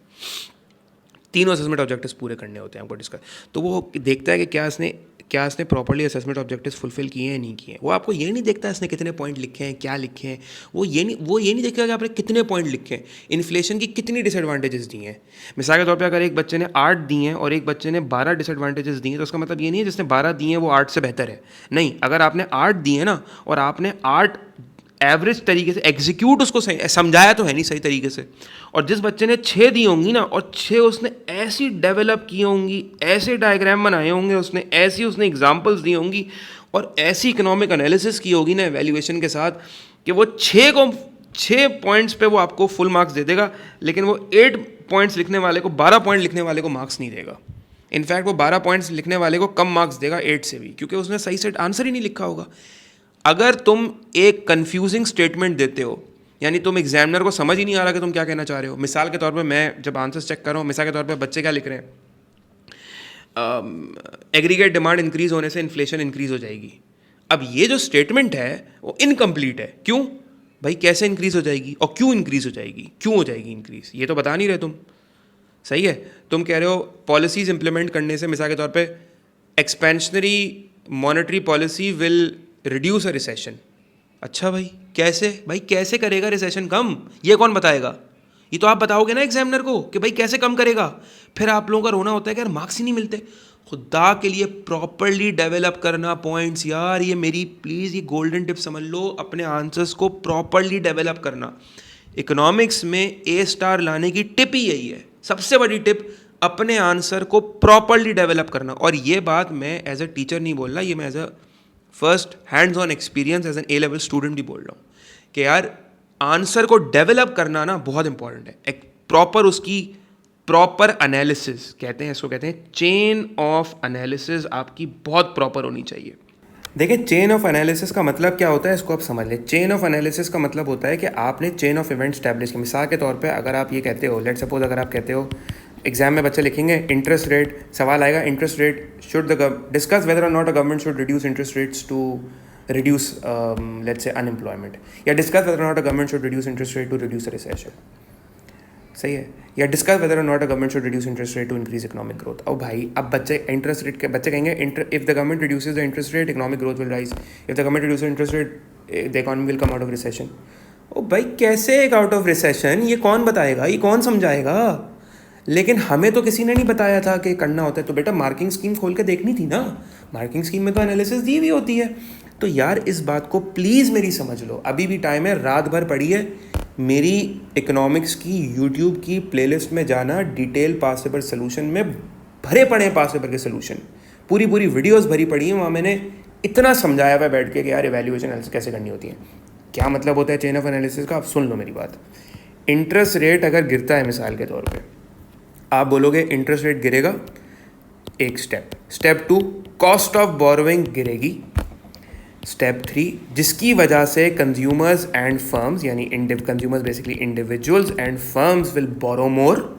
तीनों असेसमेंट ऑब्जेक्टिव्स पूरे करने होते हैं आपको डिस्कस। तो वो देखता है कि क्या इसने प्रॉपर्ली असेसमेंट ऑब्जेक्टिव्स फुलफिल किए हैं, नहीं किए। वो आपको ये नहीं देखता इसने कितने पॉइंट लिखे हैं, क्या लिखे हैं। वो ये नहीं देखेगा कि आपने कितने पॉइंट लिखे हैं, इन्फ्लेशन की कितनी डिसएडवांटेजेस दी हैं। मिसाल के तौर पे अगर एक बच्चे ने 8 दिए हैं और एक बच्चे ने 12 डिसएडवांटेजेस दी हैं, तो उसका मतलब ये नहीं है जिसने 12 दिए हैं वो 8 से बेहतर है। नहीं, अगर आपने 8 दिए ना और आपने 8 एवरेज तरीके से एग्जीक्यूट उसको सही समझाया तो है नहीं सही तरीके से, और जिस बच्चे ने 6 दी होंगी ना और 6 उसने ऐसी डेवलप की होंगी, ऐसे डायग्राम बनाए होंगे उसने, ऐसी उसने एग्जांपल्स दी होंगी और ऐसी इकोनॉमिक एनालिसिस की होगी ना एवेल्यूएशन के साथ कि वो 6 पॉइंट्स पे वो आपको फुल मार्क्स दे देगा, लेकिन वो 8 पॉइंट्स लिखने वाले को, 12 पॉइंट लिखने वाले को मार्क्स नहीं देगा। इनफैक्ट वो 12 पॉइंट्स लिखने वाले को कम मार्क्स देगा 8 से भी, क्योंकि उसने सही से आंसर ही नहीं लिखा होगा। अगर तुम एक कंफ्यूजिंग स्टेटमेंट देते हो, यानी तुम एग्जामिनर को समझ ही नहीं आ रहा कि तुम क्या कहना चाह रहे हो। मिसाल के तौर पे मैं जब आंसर्स चेक कर रहा हूँ, मिसाल के तौर पे बच्चे क्या लिख रहे हैं, एग्रीगेट डिमांड इंक्रीज होने से इन्फ्लेशन इंक्रीज हो जाएगी। अब ये जो स्टेटमेंट है वो इनकम्प्लीट है। क्यों भाई, कैसे इंक्रीज हो जाएगी और क्यों इंक्रीज हो जाएगी, क्यों हो जाएगी इंक्रीज, ये तो बता नहीं रहे तुम। सही है, तुम कह रहे हो पॉलिसीज इंप्लीमेंट करने से, मिसाल के तौर पे expansionary monetary policy will reduce a recession. अच्छा भाई कैसे, भाई कैसे करेगा रिसेशन कम, ये कौन बताएगा? ये तो आप बताओगे ना एग्जामिनर को कि भाई कैसे कम करेगा। फिर आप लोगों का रोना होता है कि यार मार्क्स ही नहीं मिलते। खुदा के लिए प्रॉपरली डेवलप करना पॉइंट्स यार, ये मेरी प्लीज़ ये गोल्डन टिप समझ लो, अपने आंसर्स को प्रॉपरली डेवलप करना। इकोनॉमिक्स में A* लाने की टिप ही यही है, सबसे बड़ी टिप, अपने आंसर को प्रॉपरली डेवलप करना। और ये बात मैं एज अ टीचर नहीं बोल रहा, ये मैं as a first hands on experience as an A-level student भी बोल रहा हूँ कि यार आंसर को डेवलप करना ना बहुत इंपॉर्टेंट है। एक प्रॉपर उसकी प्रॉपर एनालिसिस कहते हैं, इसको कहते हैं चेन ऑफ एनालिसिस, आपकी बहुत प्रॉपर होनी चाहिए। देखिए चेन ऑफ एनालिसिस का मतलब क्या होता है, इसको आप समझ लें। चेन ऑफ एनालिसिस का मतलब होता है कि आपने चेन ऑफ इवेंट स्टैब्लिश की। मिसाल के तौर पे अगर आप ये कहते हो, लेट सपोज अगर आप कहते हो एग्जाम में बच्चे लिखेंगे इंटरेस्ट रेट, सवाल आएगा interest rate should the discuss whether or not a government should reduce interest rates to reduce let's say unemployment, या discuss whether or not a government should reduce interest rate to reduce recession. सही है, या discuss whether or not a government should reduce interest rate to increase economic growth. अब भाई अब बच्चे interest rate के बच्चे कहेंगे if the government reduces the interest rate economic growth will rise, if the government reduces interest rate the economy will come out of recession. ओ भाई कैसे एक आउट ऑफ रिसेशन, ये कौन बताएगा, ये कौन समझाएगा? लेकिन हमें तो किसी ने नहीं बताया था कि करना होता है। तो बेटा मार्किंग स्कीम खोल के देखनी थी ना, मार्किंग स्कीम में तो एनालिसिस दी हुई होती है। तो यार इस बात को प्लीज़ मेरी समझ लो, अभी भी टाइम है, रात भर पढ़िए। मेरी इकोनॉमिक्स की यूट्यूब की प्लेलिस्ट में जाना, डिटेल पास्ट पेपर सोल्यूशन में भरे पड़े हैं पास्ट पेपर के सोल्यूशन, पूरी पूरी वीडियोस भरी पड़ी हैं, वहाँ मैंने इतना समझाया हुआ बैठ के कि यार इवैल्यूएशन एनालिसिस कैसे करनी होती है, क्या मतलब होता है चेन ऑफ एनालिसिस का। आप सुन लो मेरी बात। इंटरेस्ट रेट अगर गिरता है मिसाल के तौर पे, आप बोलोगे इंटरेस्ट रेट गिरेगा, एक स्टेप 2 कॉस्ट ऑफ बोरोइंग गिरेगी, स्टेप 3 जिसकी वजह से कंज्यूमर्स एंड फर्म्स, यानी consumers basically individuals and firms will borrow more.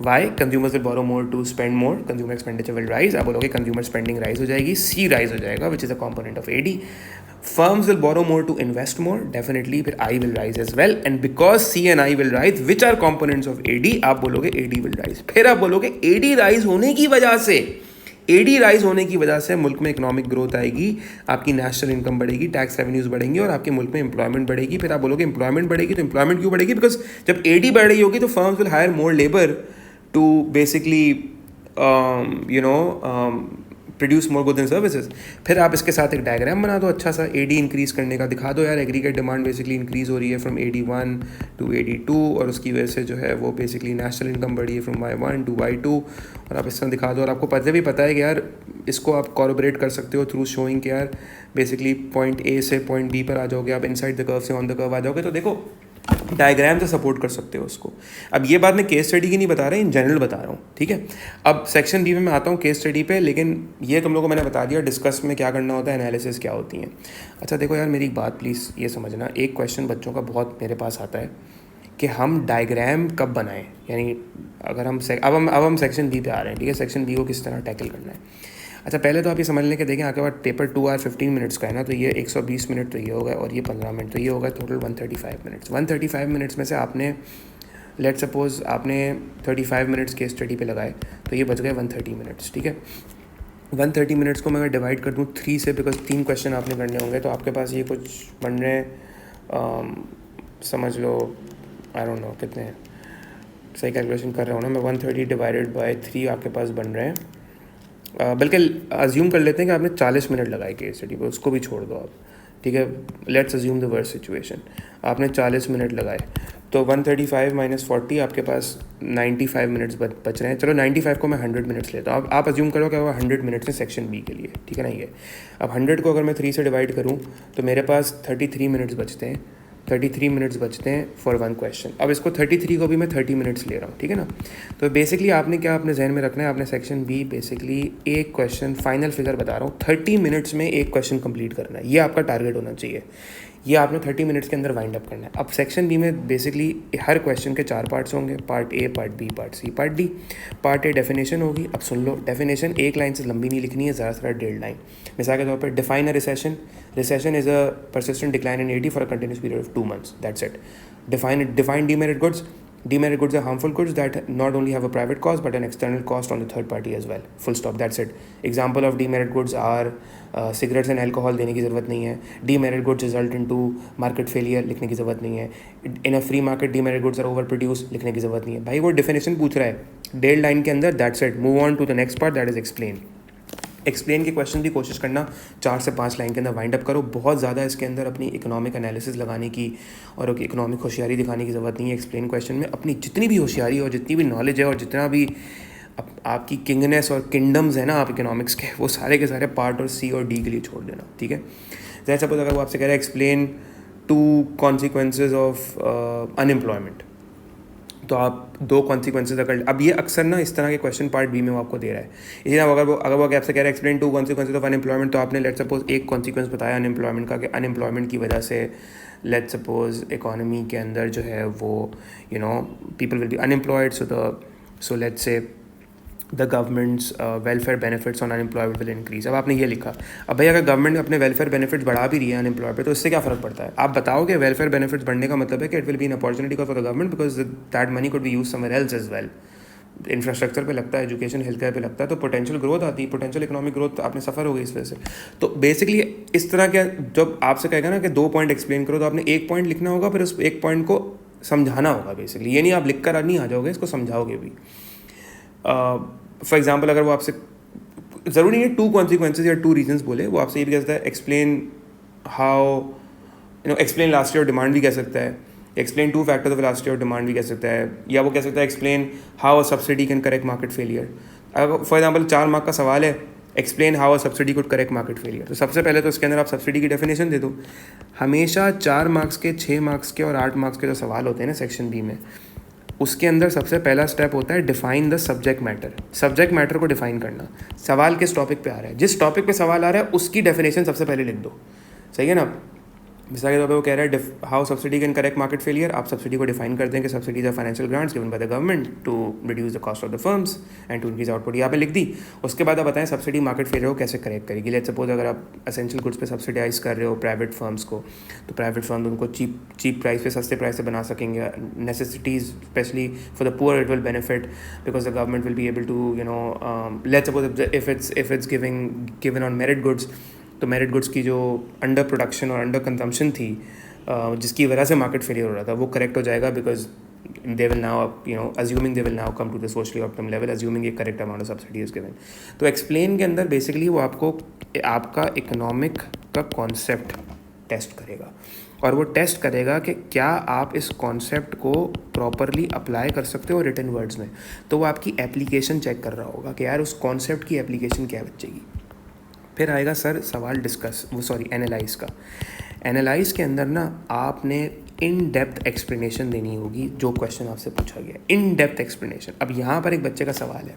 Why? Consumers will borrow more to spend more, consumer expenditure will rise. आप बोलोगे कंज्यूमर स्पेंडिंग राइज हो जाएगी, सी rise हो जाएगा which is a component of AD. Firms will borrow more to invest more, definitely फिर I will rise as well, and because C and I will rise, which are components of AD, आप बोलोगे AD will rise। फिर आप बोलोगे AD rise होने की वजह से, AD rise होने की वजह से मुल्क में इकोनॉमिक ग्रोथ आएगी, आपकी नेशनल इनकम बढ़ेगी, टैक्स रेवेन्यूज बढ़ेंगे और आपके मुल्क में एम्प्लॉयमेंट बढ़ेगी। फिर आप बोलोगे एम्प्लॉयमेंट बढ़ेगी, तो एम्प्लॉयमेंट क्यों बढ़ेगी? बिकॉज जब AD बढ़ रही होगी तो firms will hire more labour to basically produce more goods and services. फिर आप इसके साथ एक डायग्राम बना दो अच्छा सा, एडी इंक्रीज़ करने का, दिखा दो यार एग्रीगेट डिमांड बेसिकली इंक्रीज़ हो रही है फ्रॉम AD1 टू AD2, और उसकी वजह से जो है वो बेसिकली नेशनल इनकम बढ़ी है फ्रॉम Y1 टू Y2, और आप इस तरह दिखा दो। और आपको पता है कि यार इसको आप कॉर्पोरेट कर सकते हो थ्रू शोइंग कि यार बेसिकली पॉइंट A से पॉइंट B पर आ जाओगे, आप इनसाइड द कर्व से ऑन द कर्व आ जाओगे। तो देखो डायग्राम से सपोर्ट कर सकते हो उसको। अब ये बात मैं केस स्टडी की नहीं बता रहा, इन जनरल बता रहा हूँ, ठीक है। अब सेक्शन बी में मैं आता हूँ केस स्टडी पे, लेकिन ये तुम लोगों को मैंने बता दिया डिस्कस में क्या करना होता है, एनालिसिस क्या होती है। अच्छा देखो यार मेरी एक बात प्लीज़ ये समझना, एक क्वेश्चन बच्चों का बहुत मेरे पास आता है कि हम डायग्राम कब बनाएं, यानी अगर हम अब हम सेक्शन बी पे आ रहे हैं, ठीक है। सेक्शन बी को किस तरह टैकल करना है। अच्छा पहले तो आप ये समझ लें कि देखें आपके पास पेपर 2 आवर 15 मिनट्स का है ना, तो ये 120 मिनट तो ये होगा और ये 15 मिनट तो ये होगा, टोटल 135 मिनट्स। 135 मिनट्स में से आपने लेट सपोज आपने 35 मिनट्स केस स्टडी पे लगाए, तो ये बच गए 130 मिनट्स, ठीक है। 130 मिनट्स को मैं डिवाइड कर दूँ 3 से, बिकॉज 3 क्वेश्चन आपने करने होंगे, तो आपके पास ये कुछ बन रहे समझ लो आई डोंट नो कितने, सही कैलकुलेशन कर रहा हूँ ना मैं, 130 डिवाइडेड बाई 3 आपके पास बन रहे हैं, बल्कि अज्यूम कर लेते हैं कि आपने 40 मिनट लगाए केस स्टडी पर, उसको भी छोड़ दो आप, ठीक है। Let's assume the worst situation, आपने 40 मिनट लगाए, तो 135 माइनस 40 आपके पास 95 मिनट्स बच रहे हैं। चलो 95 को मैं 100 मिनट्स लेता हूँ। आप अज्यूम करो कि वो 100 मिनट्स हैं सेक्शन बी के लिए, ठीक है ना। ये अब 100 को अगर मैं 3 से डिवाइड करूँ तो मेरे पास 33 मिनट्स बचते हैं, 33 मिनट्स बचते हैं फॉर वन क्वेश्चन। अब इसको 33 को भी मैं 30 मिनट्स ले रहा हूँ, ठीक है ना। तो बेसिकली आपने क्या अपने जहन में रखना है, आपने सेक्शन बी बेसिकली एक क्वेश्चन, फाइनल फिगर बता रहा हूँ, 30 मिनट्स में एक क्वेश्चन कंप्लीट करना है, ये आपका टारगेट होना चाहिए। ये आपने 30 मिनट्स के अंदर वाइंड अप करना है। अब सेक्शन बी में बेसिकली हर क्वेश्चन के 4 पार्ट्स होंगे, part A, part B, part C, part D. Part A definition होगी। अब सुन लो, डेफिनेशन एक लाइन से लंबी नहीं लिखनी है, ज़्यादा से ज़्यादा 1.5 लाइन। मिसाल के तौर पर define a recession, recession is a persistent decline in AD for a continuous period of 2 months, that's it. Define demerit goods. Demerit goods are harmful goods that not only have a private cost but an external cost on the third party as well, full stop, that's it. Example of demerit goods are cigarettes and alcohol, देने की ज़रूरत नहीं है। demerit goods result into market failure, लिखने की ज़रूरत नहीं है। in a free market demerit goods are overproduced, लिखने की ज़रूरत नहीं है। भाई वो definition पूछ रहा है 1.5 लाइन के अंदर, that's it. Move on to the next part, that is explain. Explain के क्वेश्चन की कोशिश करना 4 से 5 लाइन के अंदर वाइंड अप करो। बहुत ज़्यादा इसके अंदर अपनी इकोनॉमिक एनालिसिस लगाने की और इकोनॉमिक होशियारी दिखाने की ज़रूरत नहीं है। एक्सप्लेन क्वेश्चन में अपनी जितनी भी होशियारी और जितनी भी नॉलेज है और जितना भी आपकी किंगनेस और किंगडम्स है ना आप इकोनॉमिक्स के, वो सारे के सारे पार्ट और सी और डी के लिए छोड़ देना, ठीक है। जैसे सपोज अगर वो आपसे कह रहा है एक्सप्लेन 2 कॉन्सिक्वेंसेज ऑफ अनएम्प्लॉयमेंट, तो आप 2 कॉन्सिक्वेंसेज अगर, अब ये अक्सर ना इस तरह के क्वेश्चन पार्ट बी में वो आपको दे रहा है। इसी तरह अगर वो आपसे कह रहा है एक्सप्लेन 2 कॉन्सिक्वेंसेज ऑफ अनएम्प्लॉयमेंट, तो आपने लेट सपोज एक कॉन्सिक्वेंस बताया अनएम्प्लॉयमेंट का कि अनएम्प्लॉयमेंट की वजह से लेट सपोज इकोनॉमी के अंदर जो है वो people will be unemployed, so let's say the governments welfare benefits on unemployed will increase. अब आपने ये लिखा। अब भाई अगर गवर्नमेंट अपने वेलफेयर बेनिफिट्स बढ़ा भी रही है अनएम्प्लॉयड पे, तो इससे क्या फ़र्क पड़ता है? आप बताओ कि वेलफेयर बेनिफिट्स बढ़ने का मतलब है कि it will be an opportunity for the government because that money could be use somewhere else as well. Infrastructure पे लगता है, एजुकेशन हेल्थ केयर पे लगता है, तो पोटेंशियल ग्रोथ आती है, पोटेंशियल इकोनॉमिक ग्रोथ आपने सफ़र हो गई इस वजह से। तो बेसिकली इस तरह के जब आपसे कहेगा ना कि 2 पॉइंट एक्सप्लेन करो, तो आपने 1 पॉइंट लिखना होगा, फिर उस 1 पॉइंट को समझाना होगा बेसिकली। ये नहीं आप लिख कर नहीं आ जाओगे, इसको समझाओगे भी। फॉर एग्जाम्पल अगर वो आपसे ज़रूरी नहीं है 2 कॉन्सिक्वेंसेज या 2 रीजन्स बोले, वो आपसे ये भी कह सकता है explain how explain last year demand भी कह सकता है, explain 2 factors of last year demand भी कह सकता है, या वो कह सकता है explain how a subsidy can correct market failure. अगर फॉर एग्जाम्पल 4 मार्क का सवाल है, explain how a subsidy could correct market failure, तो सबसे पहले तो इसके अंदर आप सब्सिडी की डेफिनेशन दे दो। हमेशा 4 मार्क्स के, 6 मार्क्स के और 8 मार्क्स के जो सवाल होते हैं ना सेक्शन बी में, उसके अंदर सबसे पहला स्टेप होता है define the subject matter. Subject matter को डिफाइन करना, सवाल किस टॉपिक पे आ रहा है, जिस टॉपिक पे सवाल आ रहा है उसकी डेफिनेशन सबसे पहले लिख दो, सही है ना। मिसाल के तौर पे वो कह रहा है how subsidy can correct market failure, आप सब्सिडी को डिफाइन करते हैं कि subsidies are financial grants given by the government to reduce the cost of the firms and to increase output, यहाँ पे लिख दी। उसके बाद आप बताएं सब्सिडी मार्केट फेलियर को कैसे करेक्ट करेगी। लेट्स सपोज अगर आप एसेंशियल गुड्स पे सब्सिडाइज कर रहे हो प्राइवेट फर्म्स को, तो प्राइवेट फर्म उनको चीप प्राइस पे, सस्ते प्राइस से बना सकेंगे। Necessities specially for the poor it will benefit because the government will be able to let's suppose if it's given on merit goods, तो मेरिट गुड्स की जो अंडर प्रोडक्शन और अंडर कंजम्पशन थी, जिसकी वजह से मार्केट फेलियर हो रहा था, वो करेक्ट हो जाएगा because they will now assuming they will now come to the socially optimum level, assuming a correct amount of subsidy is given. तो एक्सप्लेन के अंदर बेसिकली वो आपको आपका इकोनॉमिक का कॉन्सेप्ट टेस्ट करेगा, और वो टेस्ट करेगा कि क्या आप इस कॉन्सेप्ट को प्रॉपरली अप्लाई कर सकते हो रिटन वर्ड्स में। तो वो आपकी एप्लीकेशन चेक कर रहा होगा कि यार उस कॉन्सेप्ट की एप्लीकेशन क्या बचेगी। फिर आएगा सर सवाल एनालाइज का। एनालाइज के अंदर ना आपने इन डेप्थ एक्सप्लेनेशन देनी होगी जो क्वेश्चन आपसे पूछा गया, इन डेप्थ एक्सप्लेनेशन। अब यहाँ पर एक बच्चे का सवाल है,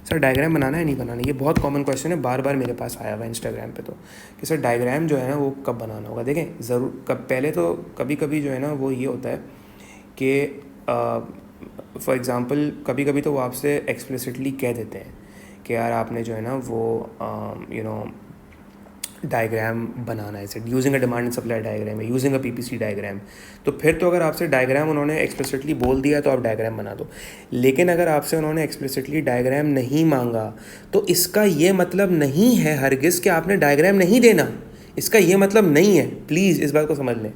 सर डायग्राम बनाना है नहीं बनाना। ये बहुत कॉमन क्वेश्चन है, बार बार मेरे पास आया हुआ है इंस्टाग्राम पे, तो कि सर डायग्राम जो है ना वो कब बनाना होगा। देखें ज़रूर पहले तो कभी कभी जो है ना वो ये होता है कि फॉर एग्ज़ाम्पल कभी कभी तो वो आपसे एक्सप्लिसिटली कह देते हैं कि यार आपने जो है ना वो डायग्राम बनाना है, using a demand and supply diagram है, यूजिंग अ पीपीसी डायग्राम। तो फिर तो अगर आपसे डायग्राम उन्होंने एक्सप्लिसिटली बोल दिया तो आप डायग्राम बना दो। लेकिन अगर आपसे उन्होंने एक्सप्लिसिटली डायग्राम नहीं मांगा तो इसका ये मतलब नहीं है हरगिज़ कि आपने डायग्राम नहीं देना, इसका ये मतलब नहीं है, प्लीज़ इस बात को समझ लें।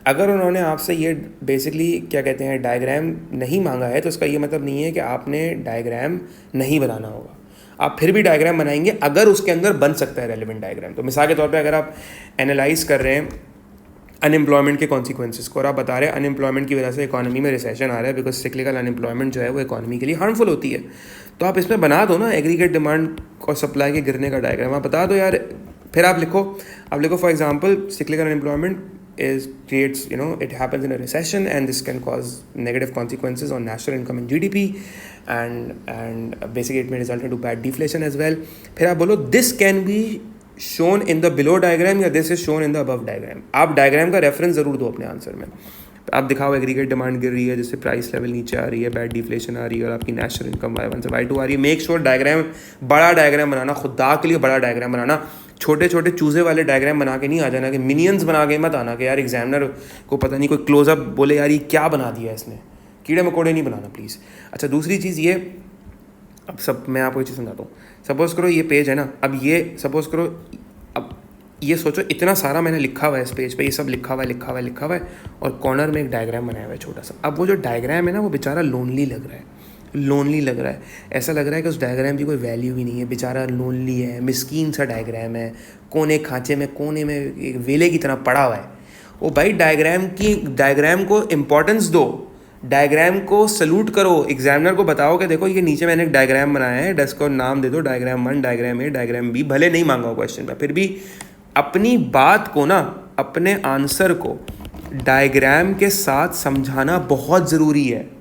अगर उन्होंने आपसे ये बेसिकली क्या कहते हैं डायग्राम नहीं मांगा है तो इसका ये मतलब नहीं है कि आपने डायग्राम नहीं बनाना होगा। आप फिर भी डायग्राम बनाएंगे अगर उसके अंदर बन सकता है रेलेवेंट डायग्राम। तो मिसाल के तौर पे अगर आप एनालाइज कर रहे हैं अनएम्प्लॉयमेंट के कॉन्सिक्वेंसेस को और आप बता रहे हैं अनएम्प्लॉयमेंट की वजह से इकोनॉमी में रिसेशन आ रहा है बिकॉज सिक्लिकल अनएम्प्लॉयमेंट जो है वो इकोनॉमी के लिए हार्मफुल होती है, तो आप इसमें बना दो ना एग्रीगेट डिमांड और सप्लाई के गिरने का डायग्राम, आप बता दो यार। फिर आप लिखो for example cyclical unemployment it happens in a recession and this can cause negative consequences on national income and GDP and basically it may result into bad deflation as well. फिर आप बोलो this can be shown in the below diagram या this is shown in the above diagram। आप diagram का reference ज़रूर दो अपने answer में। आप दिखाओ एग्रीगेट डिमांड गिर रही है जिससे प्राइस लेवल नीचे आ रही है, बैड डिफ्लेशन आ रही है और आपकी नेशनल इनकम Y1 से Y2 आ रही है। मेक श्योर डायग्राम बड़ा डायग्राम बनाना, खुदा के लिए बड़ा डायग्राम बनाना, छोटे छोटे चूजे वाले डायग्राम बना के नहीं आ जाना कि मिनियंस बना के मत आना कि यार एग्जामिनर को पता नहीं कोई क्लोजअप बोले यार ये क्या बना दिया इसने, कीड़े मकोड़े नहीं बनाना प्लीज़। अच्छा दूसरी चीज़ ये, अब सब मैं आपको एक चीज़ समझाता हूँ। सपोज़ करो ये पेज है ना, अब ये सपोज़ करो, अब ये सोचो इतना सारा मैंने लिखा हुआ है इस पेज पे, ये सब लिखा हुआ है और कॉर्नर में एक डायग्राम बनाया हुआ है छोटा सा। अब वो जो डायग्राम है ना वो बेचारा लोनली लग रहा है, ऐसा लग रहा है कि उस डायग्राम की कोई वैल्यू ही नहीं है, बेचारा लोनली है, मिस्कीन सा डायग्राम है, कोने में एक वेले की तरह पड़ा हुआ है। वो भाई डायग्राम को इम्पोर्टेंस दो, डायग्राम को सल्यूट करो, एग्जामिनर को बताओ कि देखो ये नीचे मैंने एक डायग्राम बनाया है, डेस्क को नाम दे दो, diagram 1, diagram A, diagram B, भले नहीं मांगा हो क्वेश्चन में, फिर भी अपनी बात को ना, अपने आंसर को डायग्राम के साथ समझाना बहुत ज़रूरी है।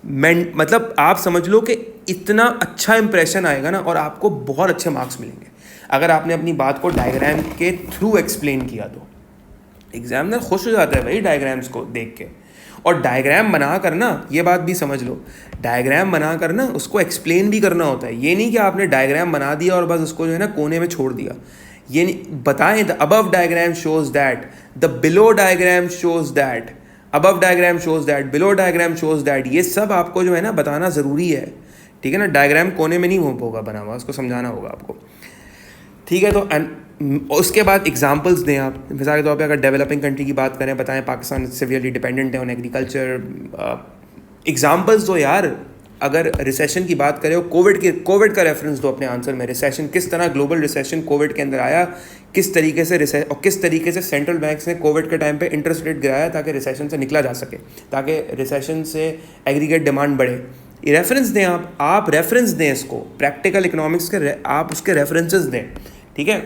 मतलब आप समझ लो कि इतना अच्छा इंप्रेशन आएगा ना और आपको बहुत अच्छे मार्क्स मिलेंगे अगर आपने अपनी बात को डायग्राम के थ्रू एक्सप्लेन किया तो। एग्जामिनर खुश हो जाता है भाई डायग्राम्स को देख के। और डायग्राम बना कर ना, ये बात भी समझ लो, डायग्राम बना कर ना उसको एक्सप्लेन भी करना होता है। ये नहीं कि आपने डायग्राम बना दिया और बस उसको जो है ना कोने में छोड़ दिया। ये नहीं बताएं the above diagram shows that, the below diagram shows that, above diagram shows that, below diagram shows that, ये सब आपको जो है ना बताना ज़रूरी है ठीक है ना, डायग्राम कोने में नहीं होगा बना हुआ, उसको समझाना होगा आपको, ठीक है। तो उसके बाद एग्जांपल्स दें आप, मिसाल के तौर पे अगर डेवलपिंग कंट्री की बात करें, बताएं पाकिस्तान सिवियरली डिपेंडेंट है ऑन एग्रीकल्चर, एग्जांपल्स दो यार। अगर रिसेशन की बात करें, कोविड का रेफरेंस दो अपने आंसर में, रिसेशन किस तरह, ग्लोबल रिसेशन कोविड के अंदर आया, किस तरीके से और किस तरीके से सेंट्रल बैंक्स ने कोविड के टाइम पे इंटरेस्ट रेट गिराया ताकि रिसेशन से निकला जा सके, ताकि रिसेशन से एग्रीगेट डिमांड बढ़े। रेफरेंस दें आप रेफरेंस दें इसको, प्रैक्टिकल इकोनॉमिक्स के आप उसके रेफरेंसेस दें, ठीक है।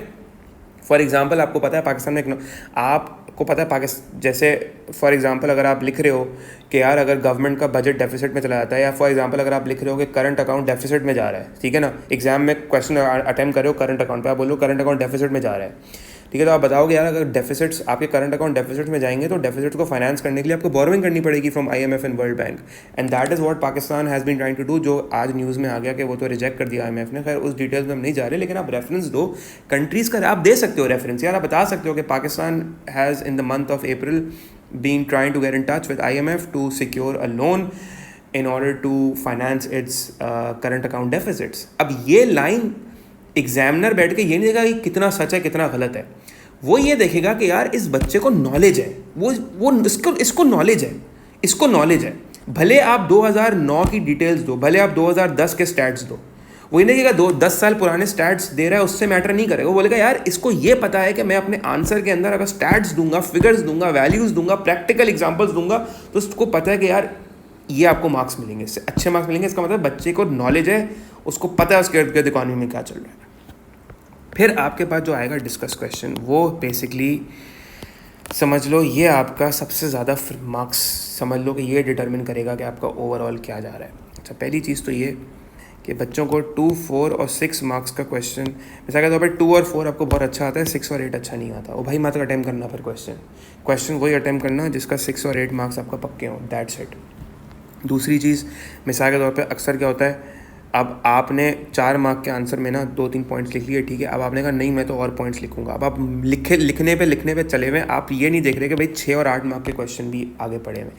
फॉर एग्जांपल आपको पता है पाकिस्तान में आपको पता है पाकिस्तान, जैसे फॉर एग्जांपल अगर आप लिख रहे हो कि यार अगर गवर्नमेंट का बजट डेफिसिट में चला जाता है, या फॉर एग्जांपल अगर आप लिख रहे हो कि करंट अकाउंट डेफिसिट में जा रहा है, ठीक है ना, एग्जाम में क्वेश्चन अटेम्प्ट कर रहे हो करंट अकाउंट पे, आप बोलो करंट अकाउंट डेफिसिट में जा रहा है, ठीक है। तो आप बताओगे यार अगर डेफिसिट्स आपके करंट अकाउंट डेफिसिट में जाएंगे तो डेफिसिट को फाइनेंस करने के लिए आपको बोरोइंग करनी पड़ेगी from IMF and world bank, and that is what Pakistan has been trying to do, जो आज न्यूज़ में आ गया कि वो तो रिजेक्ट कर दिया IMF ने। खैर उस डिटेल्स में हम नहीं जा रहे, लेकिन आप रेफरेंस दो कंट्रीज़ का, आप दे सकते हो रेफरेंस यार, आप बता सकते हो कि Pakistan has in the month of April been trying to get in touch with IMF to secure a loan in order to finance its current account deficits। अब ये लाइन एग्जामिनर बैठ के ये नहीं देखेगा कि कितना सच है कितना गलत है, वो ये देखेगा कि यार इस बच्चे को नॉलेज है, वो इसको नॉलेज है, इसको नॉलेज है। भले आप 2009 की डिटेल्स दो, भले आप 2010 के स्टैट्स दो, वो ये नहीं देखेगा 10 साल पुराने स्टैट्स दे रहा है उससे मैटर नहीं करेगा, वो बोलेगा यार इसको ये पता है कि मैं अपने आंसर के अंदर अगर स्टैट्स दूंगा, फिगर्स दूंगा, वैल्यूज़ दूंगा, प्रैक्टिकल एग्जाम्पल्स दूंगा, तो उसको पता है कि यार ये आपको मार्क्स मिलेंगे, इससे अच्छे मार्क्स मिलेंगे। इसका मतलब बच्चे को नॉलेज है, उसको पता है उसके इर्द गिर्द इकॉनमी में क्या चल रहा है। फिर आपके पास जो आएगा डिस्कस क्वेश्चन, वो बेसिकली समझ लो ये आपका सबसे ज़्यादा मार्क्स समझ लो कि ये डिटरमिन करेगा कि आपका ओवरऑल क्या जा रहा है। अच्छा, पहली चीज़ तो ये कि बच्चों को 2, 4 और 6 मार्क्स का क्वेश्चन, मिसाल के तौर पर 2 और 4 आपको बहुत अच्छा आता है, 6 और 8 अच्छा नहीं आता, वो भाई मत अटैम्प्ट करना। फिर क्वेश्चन वही अटैम्प्ट करना जिसका 6 और 8 मार्क्स आपका पक्के हों, दैट्स इट। दूसरी चीज़, मिसाल के तौर पे अक्सर क्या होता है, अब आपने 4 मार्क के आंसर में ना 2-3 पॉइंट्स लिख लिए, ठीक है, अब आपने कहा नहीं मैं तो और पॉइंट्स लिखूंगा, अब आप लिखने पे चले हुए, आप ये नहीं देख रहे कि भाई 6 और 8 मार्क के क्वेश्चन भी आगे पड़े हुए।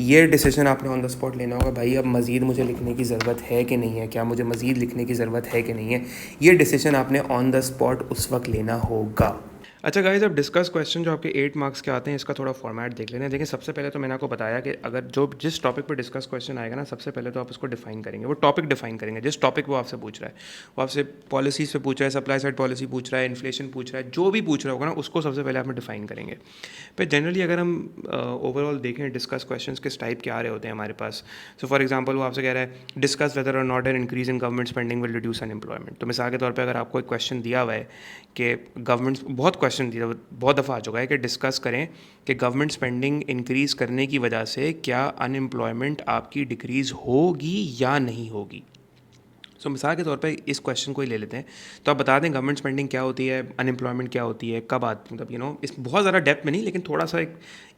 ये डिसीजन आपने ऑन द स्पॉट लेना होगा, भाई अब मज़ीद मुझे लिखने की ज़रूरत है कि नहीं है, क्या मुझे मज़ीद लिखने की ज़रूरत है कि नहीं है, ये डिसीजन आपने ऑन द स्पॉट उस वक्त लेना होगा। अच्छा गाइस, अब डिस्कस क्वेश्चन जो आपके 8 मार्क्स के आते हैं, इसका थोड़ा फॉर्मेट देख लेना है। देखिए सबसे पहले तो मैंने आपको बताया कि अगर जिस टॉपिक पर डिस्कस क्वेश्चन आएगा ना, सबसे पहले तो आप उसको डिफाइन करेंगे, वो टॉपिक डिफाइन करेंगे, जिस टॉपिक वो आपसे पूछ रहा है, वो आपसे पॉलिसी से पूछ रहा है, सप्लाई साइड पॉलिसी पूछ रहा है, इन्फ्लेशन पूछ रहा है, जो भी पूछ रहा होगा ना उसको सबसे पहले आप डिफाइन करेंगे। फिर जनरली अगर हम ओवरऑल देखें डिस्कस क्वेश्चन किस टाइप के आ रहे होते हैं हमारे पास, सो फॉर एग्जाम्पल वो आपसे कह रहा है discuss whether or not an increase in government spending will reduce unemployment. तो मिसाल के तौर पर अगर आपको एक क्वेश्चन दिया हुआ है कि गवर्नमेंट, बहुत क्वेश्चन दिया, बहुत दफ़ा आ चुका है कि डिस्कस करें कि गवर्नमेंट स्पेंडिंग इंक्रीज़ करने की वजह से क्या अनएम्प्लॉयमेंट आपकी डिक्रीज़ होगी या नहीं होगी। सो मिसाल के तौर पे इस क्वेश्चन को ही ले लेते हैं, तो आप बता दें गवर्नमेंट स्पेंडिंग क्या होती है, अनएम्प्लॉयमेंट क्या होती है, कब आती, मतलब इस बहुत ज़्यादा डेप्थ में नहीं, लेकिन थोड़ा सा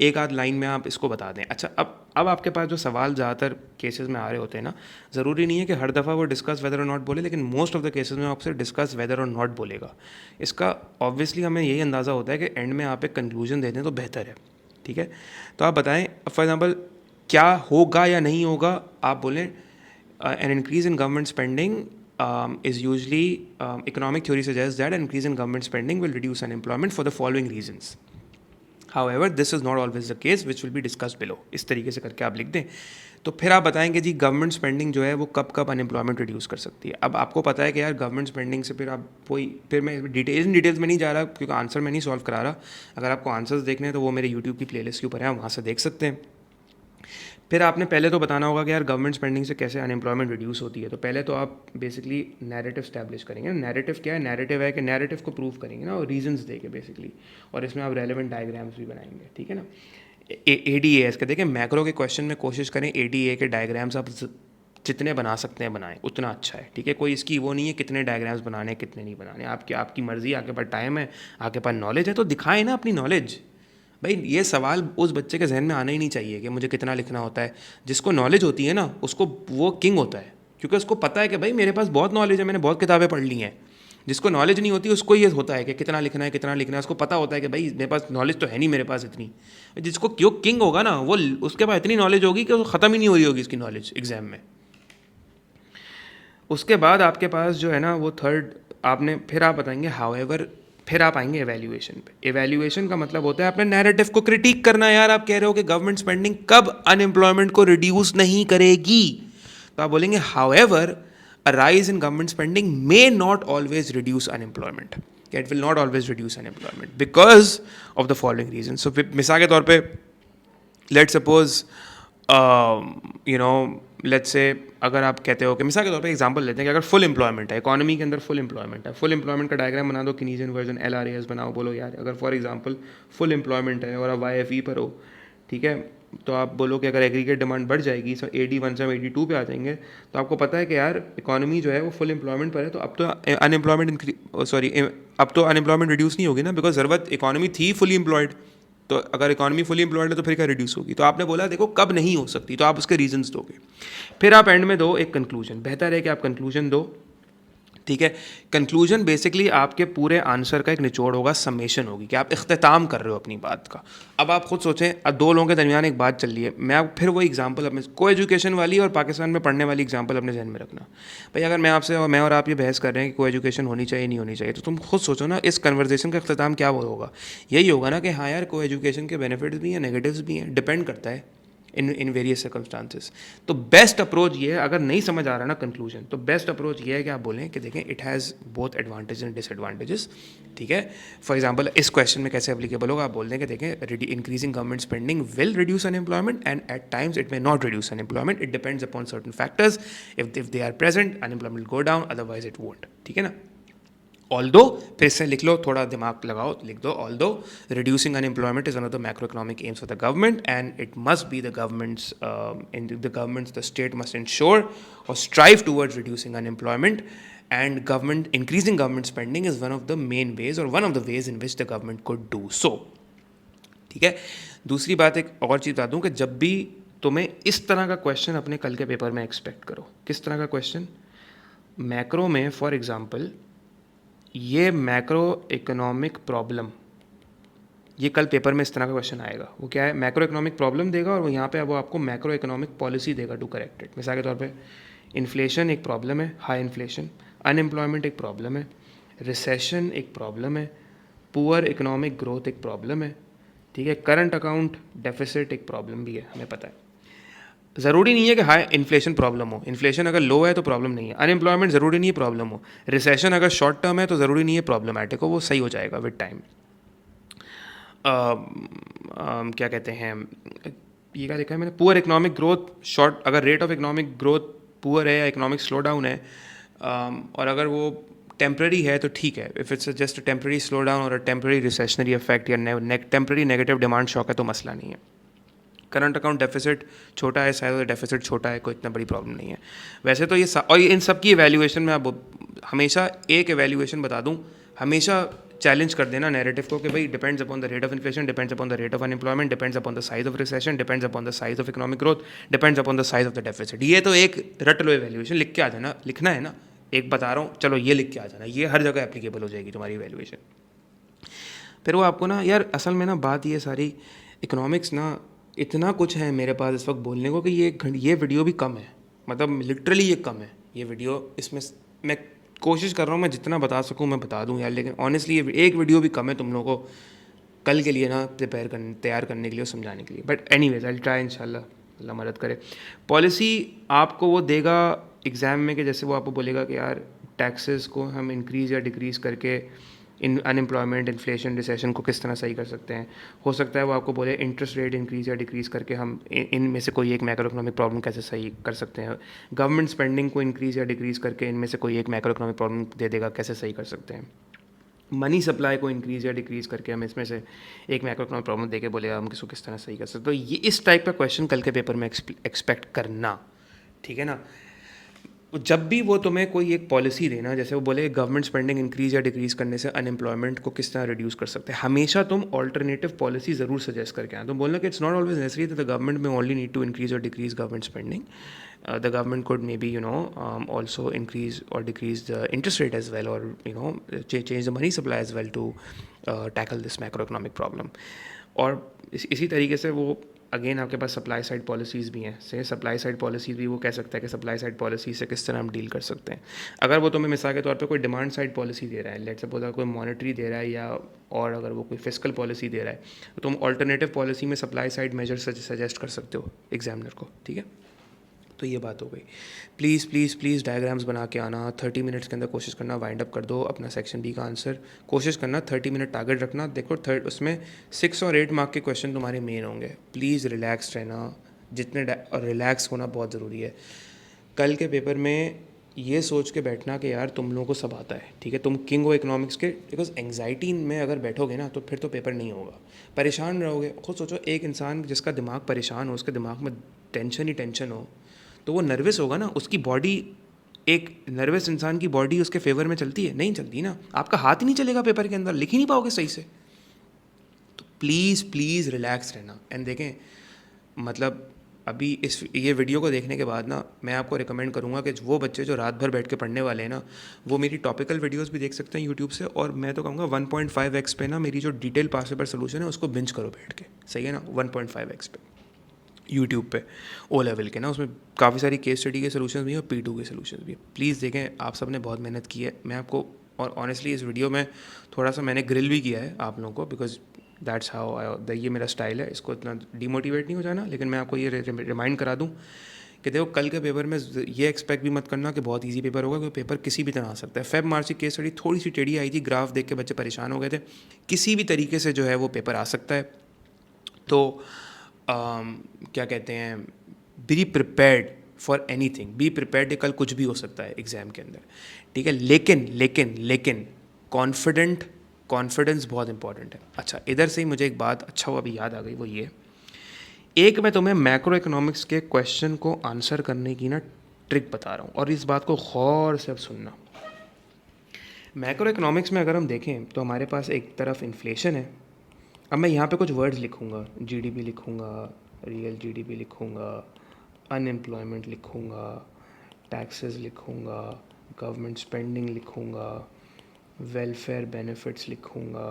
एक आध लाइन में आप इसको बता दें। अच्छा, अब आपके पास जो सवाल ज़्यादातर केसेस में आ रहे होते हैं ना, ज़रूरी नहीं है कि हर दफ़ा वो डिस्कस वेदर और नॉट बोले, लेकिन मोस्ट ऑफ द केसेस में आपसे डिस्कस वेदर और नॉट बोलेगा। इसका ऑब्वियसली हमें यही अंदाज़ा होता है कि एंड में आप एक कंक्लूजन दे दें तो बेहतर है, ठीक है। तो आप बताएं फॉर एग्जाम्पल क्या होगा या नहीं होगा, आप बोलें an increase in government spending is usually economic theory suggests that an increase in government spending will reduce unemployment for the following reasons. However, this is not always the case, which will be discussed below. इस तरीके से करके आप लिख दें, तो फिर आप बताएंगे जी गवर्नमेंट स्पेंडिंग जो है वो कब कब अनएम्प्लॉयमेंट रिड्यूस कर सकती है। अब आपको पता है कि यार गवर्नमेंट स्पेंडिंग से फिर मैं डिटेल्स में नहीं जा रहा क्योंकि आंसर मैं नहीं सॉल्व करा रहा। अगर आपको आंसर्स देखने हैं तो वो मेरे यूट्यूब की प्लेलिस्ट के ऊपर है, वहाँ से देख सकते हैं। फिर आपने पहले तो बताना होगा कि यार गवर्नमेंट स्पेंडिंग से कैसे अनएम्प्लॉयमेंट रिड्यूस होती है। तो पहले तो आप बेसिकली नैरेटिव स्टैब्लिश करेंगे। नैरेटिव क्या है? नैरेटिव है कि नैरेटिव को प्रूव करेंगे ना, और रीजंस देके बेसिकली, और इसमें आप रेलेवेंट डायग्राम्स भी बनाएंगे, ठीक है ना। ADA इसके देखिए, मैक्रो के क्वेश्चन में कोशिश करें ADA के डायग्राम्स आप जितने बना सकते हैं बनाएं, उतना अच्छा है, ठीक है। कोई इसकी वो नहीं है कितने डायग्राम्स बनाने कितने नहीं बनाने, आपकी मर्ज़ी, आपके पास टाइम है, आपके पास नॉलेज है तो दिखाएं ना अपनी नॉलेज। भाई ये सवाल उस बच्चे के जहन में आना ही नहीं चाहिए कि मुझे कितना लिखना होता है। जिसको नॉलेज होती है ना उसको वो किंग होता है, क्योंकि उसको पता है कि भाई मेरे पास बहुत नॉलेज है, मैंने बहुत किताबें पढ़ ली हैं। जिसको नॉलेज नहीं होती उसको ये होता है कि कितना लिखना है कितना लिखना है, उसको पता होता है कि भाई मेरे पास नॉलेज तो है नहीं मेरे पास इतनी। जिसको क्यों किंग होगा ना, वो उसके पास इतनी नॉलेज होगी कि वो ख़त्म ही नहीं हो रही होगी इसकी नॉलेज एग्जाम में। उसके बाद आपके पास जो है ना वो थर्ड आपने फिर आप बताएंगे हाउएवर, फिर आप आएंगे एवेल्यूएशन पे। एवेल्यूएशन का मतलब होता है अपने नैरेटिव को क्रिटिक करना। यार आप कह रहे हो कि गवर्नमेंट स्पेंडिंग कब अनएम्प्लॉयमेंट को रिड्यूस नहीं करेगी, तो आप बोलेंगे however a rise in government spending may not always reduce unemployment, it will not always reduce unemployment because of the following reason. So मिसाल के तौर पे let suppose you know let's say अगर आप कहते हो कि मिसाल के तौर पे एग्जांपल लेते हैं कि अगर फुल एम्प्लॉयमेंट है, इकोनॉमी के अंदर फुल एम्प्लॉयमेंट है, फुल एम्प्लॉयमेंट का डायग्राम बना दो, किनीजियन वर्जन LRAS बनाओ, बोलो यार अगर फॉर एग्जांपल फुल एम्प्लॉयमेंट है और आप YFE पर हो, ठीक है, तो आप बोलो कि अगर एग्रीगेट डिमांड बढ़ जाएगी, सो AD1 से हम AD2 पे आ जाएंगे, तो आपको पता है कि यार इकोनॉमी जो है वो फुल एम्प्लॉयमेंट पर है, तो अब तो अनएम्प्लॉयमेंट रिड्यूस नहीं होगी ना, बिकॉज ज़रूरत इकोनॉमी थी फुली एम्प्लॉयड, तो अगर इकोनॉमी फुली एम्प्लॉयड है तो फिर क्या रिड्यूस होगी। तो आपने बोला देखो कब नहीं हो सकती, तो आप उसके रीजंस दोगे, फिर आप एंड में दो एक कंक्लूजन। बेहतर है कि आप कंक्लूजन दो, ठीक है। कंक्लूजन बेसिकली आपके पूरे आंसर का एक निचोड़ होगा, समेशन होगी कि आप इख्तिताम कर रहे हो अपनी बात का। अब आप खुद सोचें, अब दो लोगों के दरमियान एक बात चल रही है, मैं आप फिर वो एग्जांपल अपने को एजुकेशन वाली और पाकिस्तान में पढ़ने वाली एग्जांपल अपने जहन में रखना। भाई अगर मैं आपसे और मैं और आप ये बहस कर रहे हैं कि को एजुकेशन होनी चाहिए नहीं होनी चाहिए, तो तुम खुद सोचो ना इस कन्वर्जेशन का इख्तिताम क्या होगा। यही होगा ना कि हाँ यार को एजुकेशन के बेनिफिट्स भी हैं, नेगेटिव्स भी हैं, डिपेंड करता है इन वेरियस सर्कमस्टांसेस। तो बेस्ट अप्रोच ये है, अगर नहीं समझ आ रहा ना कंक्लूजन, तो बेस्ट अप्रोच ये है कि आप बोलें कि देखें it has both advantage and disadvantages, ठीक है। फॉर एग्जांपल इस क्वेश्चन में कैसे एप्लीकेबल होगा, आप बोल दें कि देखें increasing government spending will reduce unemployment and at times it may not reduce unemployment, it depends upon certain factors, if they are present unemployment go down, otherwise it won't, ठीक है ना। ऑल्दो, फिर से लिख लो, थोड़ा दिमाग लगाओ, लिख दो, although reducing unemployment is one of the macroeconomic aims of the government and it must be the government's the state must ensure or strive towards reducing unemployment, and government increasing government spending is one of the main ways or one of the ways in which the government could do so, ठीक है। दूसरी बात एक और चीज़ बता दूं कि जब भी तुम्हें इस तरह का क्वेश्चन अपने कल के पेपर में एक्सपेक्ट करो, किस तरह का क्वेश्चन, मैक्रो में फॉर एग्जांपल ये मैक्रो इकोनॉमिक प्रॉब्लम, ये कल पेपर में इस तरह का क्वेश्चन आएगा, वो क्या है, मैक्रो इकोनॉमिक प्रॉब्लम देगा और वो यहाँ पे वो आपको मैक्रो इकोनॉमिक पॉलिसी देगा टू करेक्ट इट। मिसाल के तौर पे इन्फ्लेशन एक प्रॉब्लम है, हाई इन्फ्लेशन, अनएम्प्लॉयमेंट एक प्रॉब्लम है, रिसेशन एक प्रॉब्लम है, पुअर इकोनॉमिक ग्रोथ एक प्रॉब्लम है, ठीक है, करंट अकाउंट डेफिसिट एक प्रॉब्लम भी है, हमें पता है। ज़रूरी नहीं है कि हाई इन्फ्लेशन प्रॉब्लम हो, इन्फ्लेशन अगर लो है तो प्रॉब्लम नहीं है, अनएम्प्लॉयमेंट ज़रूरी नहीं है प्रॉब्लम हो, रिसेशन अगर शॉर्ट टर्म है तो ज़रूरी नहीं है प्रॉब्लमैटिक हो, वो सही हो जाएगा विद टाइम। क्या कहते हैं, ये क्या देखा है मैंने, पुअर इकोनॉमिक ग्रोथ शॉर्ट, अगर rate of economic growth poor है या इकोनॉमिक स्लो डाउन है, और अगर वो टेम्प्रेरी है तो ठीक है, if it's just a temporary slow down और अ टेम्प्रेरी रिसेशनरी इफेक्ट या टेम्प्रेरी नेगेटिव डिमांड शॉक है तो मसला नहीं है। करंट अकाउंट डेफिसिट छोटा है, शायद डेफिसिट छोटा है, कोई इतना बड़ी प्रॉब्लम नहीं है। वैसे तो ये और इन सब की एवेल्यूएशन में आप हमेशा एक एवेल्यूएशन बता दूं, हमेशा चैलेंज कर देना नैरेटिव को कि भाई depends upon the rate of inflation, depends upon the rate of unemployment, depends upon the size of recession, depends upon the size of economic growth, depends upon the size of the deficit. ये तो एक रट लो evaluation, लिख के आ जाना, लिखना है ना, एक बता रहा हूँ, चलो ये लिख के आ जाना, ये हर जगह एप्लीकेबल हो जाएगी तुम्हारी एवेल्यूएशन। फिर वो आपको ना यार असल में ना बात ये सारी इकोनॉमिक्स ना इतना कुछ है मेरे पास इस वक्त बोलने को कि ये वीडियो भी कम है, मतलब लिटरली ये कम है ये वीडियो। इसमें मैं कोशिश कर रहा हूँ मैं जितना बता सकूँ मैं बता दूँ यार, लेकिन ऑनेस्टली ये एक वीडियो भी कम है तुम लोगों को कल के लिए ना तैयार करने के लिए और समझाने के लिए। But anyways I will try, इंशाल्लाह अल्लाह मदद करे। पॉलिसी आपको वो देगा एग्ज़ाम में कि जैसे वो आपको बोलेगा कि यार टैक्सेस को हम इंक्रीज़ या डिक्रीज़ करके इन अनएम्प्लॉयमेंट, इन्फ्लेशन, रिसेशन को किस तरह सही कर सकते हैं। हो सकता है वो आपको बोले इंटरेस्ट रेट इंक्रीज़ या डिक्रीज़ करके हम इनमें से कोई एक मैक्रो इकोनॉमिक प्रॉब्लम कैसे सही कर सकते हैं। गवर्नमेंट स्पेंडिंग को इंक्रीज़ या डिक्रीज़ करके इनमें से कोई एक मैक्रो इकोनॉमिक प्रॉब्लम दे देगा, कैसे सही कर सकते हैं। मनी सप्लाई को इंक्रीज़ या डिक्रीज़ करके हम इसमें से एक मैक्रो इकोनॉमिक प्रॉब्लम देके बोलेगा हम किसको किस तरह सही कर सकते। तो ये इस टाइप का क्वेश्चन कल के पेपर में एक्सपेक्ट करना, ठीक है ना। जब भी वो तुम्हें कोई एक पॉलिसी देना, जैसे वो बोले गवर्नमेंट स्पेंडिंग इंक्रीज या डिक्रीज करने से अनएम्प्लॉयमेंट को किस तरह रिड्यूस कर सकते हैं, हमेशा तुम ऑल्टरनेटिव पॉलिसी ज़रूर सजेस्ट करके आए। तुम बोलना कि it's not always necessary that the government में ओनली नीड टू इंक्रीज और decrease government spending, the government could maybe also increase or decrease the interest rate as well, or change the money supply as well to tackle this macroeconomic problem. और इसी तरीके से वो again आपके पास supply side policies भी हैं। से supply side policies भी वो कह सकता है कि सप्लाई साइड पॉलिसी से किस तरह हम डील कर सकते हैं। अगर वो तुम्हें मिसाल के तौर पे कोई डिमांड साइड पॉलिसी दे रहा है, लेट्स सपोज कोई मॉनेटरी दे रहा है या और अगर वो कोई फिस्कल पॉलिसी दे रहा है, तो तुम ऑल्टरनेटिव पॉलिसी में सप्लाई साइड मेजर सजेस्ट कर सकते हो एग्जामिनर को, ठीक है। तो ये बात हो गई। प्लीज़ प्लीज़ प्लीज़ डायग्राम्स बना के आना। 30 मिनट्स के अंदर कोशिश करना वाइंड अप कर दो अपना सेक्शन बी का आंसर। कोशिश करना 30 मिनट टारगेट रखना। देखो उसमें 6 और 8 मार्क के क्वेश्चन तुम्हारे मेन होंगे। प्लीज़ रिलैक्स रहना, और रिलैक्स होना बहुत ज़रूरी है। कल के पेपर में ये सोच के बैठना कि यार तुम लोगों को सब आता है, ठीक है, तुम किंग हो इकोनॉमिक्स के। बिकॉज एंग्जाइटी में अगर बैठोगे ना तो फिर तो पेपर नहीं होगा, परेशान रहोगे। खुद सोचो, एक इंसान जिसका दिमाग परेशान हो, उसके दिमाग में टेंशन ही टेंशन हो, तो वो नर्वस होगा ना। उसकी बॉडी, एक नर्वस इंसान की बॉडी उसके फेवर में चलती है? नहीं चलती ना। आपका हाथ ही नहीं चलेगा पेपर के अंदर, लिख ही नहीं पाओगे सही से। तो प्लीज़ प्लीज़ रिलैक्स रहना। एंड देखें, मतलब अभी ये वीडियो को देखने के बाद ना मैं आपको रिकमेंड करूँगा कि वो बच्चे जो रात भर बैठ के पढ़ने वाले हैं ना, वो मेरी टॉपिकल वीडियोस भी देख सकते हैं यूट्यूब से। और मैं तो कहूँगा 1.5x पे ना मेरी जो डिटेल पास पेपर सोल्यूशन है उसको बिंज करो बैठ के, सही है ना। 1.5x पे यूट्यूब पे ओ लेवल के ना, उसमें काफ़ी सारी केस स्टडी के सोल्यूशन भी हैं और P2 के सोल्यूशन भी हैं। प्लीज़ देखें, आप सब ने बहुत मेहनत की है। मैं आपको, और ऑनेस्टली इस वीडियो में थोड़ा सा मैंने ग्रिल भी किया है आप लोगों को, बिकॉज दैट्स हाउ ये मेरा स्टाइल है। इसको इतना डिमोटिवेट नहीं हो जाना, लेकिन मैं आपको ये रिमाइंड करा दूँ कि देखो कल के पेपर में ये एक्सपेक्ट भी मत करना कि बहुत इजी पेपर होगा, क्योंकि पेपर किसी भी तरह आ सकता है। फेब मार्च की केस स्टडी थोड़ी सी टेढ़ी आई थी, ग्राफ देख के बच्चे परेशान हो गए थे। किसी भी तरीके से जो है वो पेपर आ सकता है। तो क्या कहते हैं, be prepared for any thing, be prepared. कल कुछ भी हो सकता है एग्ज़ाम के अंदर, ठीक है। लेकिन लेकिन लेकिन कॉन्फिडेंस बहुत इंपॉर्टेंट है। अच्छा, इधर से ही मुझे एक बात अच्छा हुआ अभी याद आ गई, वो ये, एक मैं तुम्हें मैक्रो इकोनॉमिक्स के क्वेश्चन को आंसर करने की ना ट्रिक बता रहा हूँ, और इस बात को गौर से अब सुनना। मैक्रो इकोनॉमिक्स में अगर हम देखें तो हमारे पास एक तरफ इन्फ्लेशन है। अब मैं यहाँ पे कुछ वर्ड्स लिखूँगा, जीडीपी लिखूँगा, रियल जीडीपी लिखूँगा, अनएम्प्लॉयमेंट लिखूँगा, टैक्सेस लिखूँगा, गवर्नमेंट स्पेंडिंग लिखूँगा, वेलफेयर बेनिफिट्स लिखूँगा,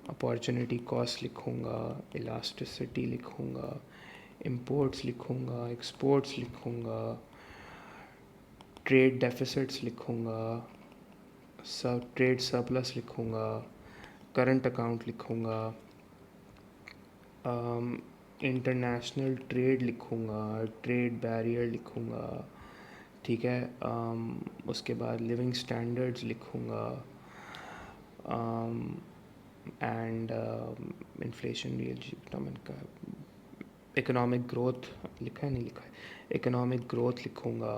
अपॉर्चुनिटी कॉस्ट लिखूँगा, इलास्टिसिटी लिखूँगा, इंपोर्ट्स लिखूँगा, एक्सपोर्ट्स लिखूँगा, ट्रेड डेफिसिट्स लिखूँगा, ट्रेड सरप्लस लिखूँगा, करंट अकाउंट लिखूँगा, इंटरनेशनल ट्रेड लिखूँगा, ट्रेड बैरियर लिखूँगा, ठीक है। उसके बाद लिविंग स्टैंडर्ड्स लिखूँगा, एंड इन्फ्लेशन, रियल का इकोनॉमिक ग्रोथ लिखा है, नहीं लिखा है, इकोनॉमिक ग्रोथ लिखूँगा,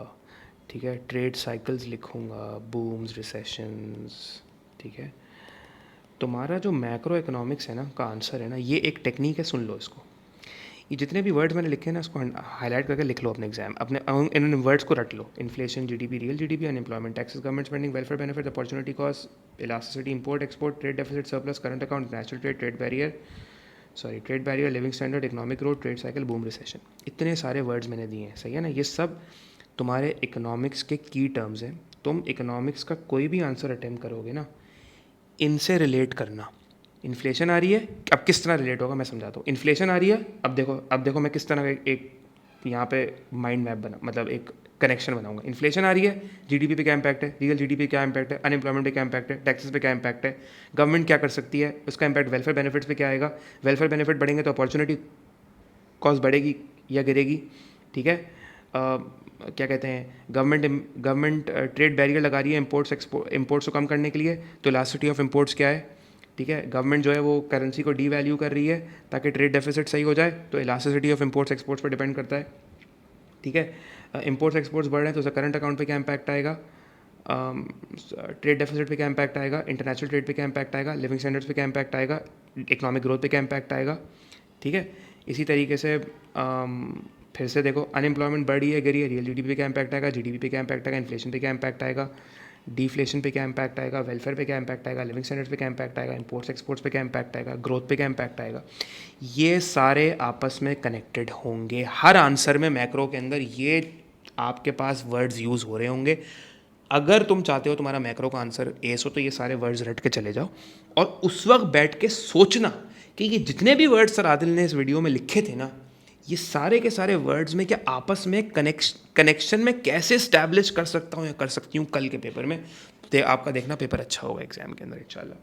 ठीक है। ट्रेड साइकिल्स लिखूँगा, बूम्स, रिसेशंस, ठीक है। तुम्हारा जो मैक्रो इकोनॉमिक्स है ना का आंसर है ना, ये एक टेक्निक है, सुन लो इसको। ये जितने भी वर्ड्स मैंने लिखे हैं ना, इसको हाईलाइट करके लिख लो अपने एग्जाम, अपने इन वर्ड्स को रट लो। Inflation, GDP, real GDP, unemployment, taxes, government spending, welfare benefit, opportunity cost, elasticity, import export, trade deficit, surplus, current account, national trade, trade barrier, living standard, economic growth, trade cycle, boom, recession. इतने सारे words मैंने दिए हैं, सही है ना। ये सब तुम्हारे इकोनॉमिक्स के की टर्म्स हैं। तुम इकोनॉमिक्स का कोई भी आंसर अटेम्प्ट करोगे ना, इनसे रिलेट करना। इन्फ्लेशन आ रही है, अब किस तरह रिलेट होगा मैं समझाता हूँ। इन्फ्लेशन आ रही है, अब देखो मैं किस तरह एक यहाँ पे माइंड मैप बना, मतलब एक कनेक्शन बनाऊंगा। इन्फ्लेशन आ रही है, जीडीपी पे क्या इम्पैक्ट है, रियल जीडीपी क्या इम्पैक्ट है, अनएम्प्लॉयमेंट पे क्या इम्पैक्ट है, टैक्सेस पे क्या इम्पैक्ट है, गवर्नमेंट क्या कर सकती है, उसका इम्पैक्ट वेलफेयर बेनिफिट्स पे क्या आएगा, वेलफेयर बेनिफिट बढ़ेंगे तो अपॉर्चुनिटी कॉस्ट बढ़ेगी या गिरेगी, ठीक है। क्या कहते हैं, गवर्नमेंट ट्रेड बैरियर लगा रही है इम्पोर्ट्स को कम करने के लिए, तो इलास्टिसिटी ऑफ इम्पोर्ट्स क्या है, ठीक है। गवर्नमेंट जो है वो करेंसी को डी वैल्यू कर रही है ताकि ट्रेड डेफिसिट सही हो जाए, तो इलास्टिसिटी ऑफ इम्पोर्ट्स एक्सपोर्ट्स पर डिपेंड करता है, ठीक है। इम्पोर्ट्स एक्सपोर्ट्स बढ़ रहे हैं तो उसका करंट अकाउंट पे क्या इम्पैक्ट आएगा, ट्रेड डेफिसिट पे क्या इम्पैक्ट आएगा, इंटरनेशनल ट्रेड पे क्या इम्पैक्ट आएगा, लिविंग स्टैंडर्ड्स पे क्या इम्पैक्ट आएगा, इकोनॉमिक ग्रोथ पे क्या इम्पैक्ट आएगा, ठीक है। इसी तरीके से फिर से देखो, अनएम्प्लॉयमेंट बढ़ी है, गिरी है, रियल जीडीपी पे क्या इम्पैक्ट आएगा, जीडीपी पे क्या इम्पैक्ट आएगा, इन्फ्लेशन पे क्या इम्पैक्ट आएगा, डिफ्लेशन पे क्या इम्पैक्ट आएगा, वेलफेयर पे क्या इम्पैक्ट आएगा, लिविंग स्टैंडर्ड्स पे क्या इम्पैक्ट आएगा, इंपोर्ट्स एक्सपोर्ट्स पे क्या इम्पैक्ट आएगा, ग्रोथ पे क्या इम्पैक्ट आएगा। ये सारे आपस में कनेक्टेड होंगे। हर आंसर में मैक्रो के अंदर ये आपके पास वर्ड्स यूज़ हो रहे होंगे। अगर तुम चाहते हो तुम्हारा मैक्रो का आंसर एस हो, तो ये सारे वर्ड्स रट के चले जाओ, और उस वक्त बैठ के सोचना कि ये जितने भी वर्ड्स सर आदिल ने इस वीडियो में लिखे थे ना, ये सारे के सारे वर्ड्स में क्या आपस में कनेक्शन में कैसे स्टैब्लिश कर सकता हूँ या कर सकती हूँ कल के पेपर में, तो आपका देखना पेपर अच्छा होगा एग्जाम के अंदर इंशाल्लाह,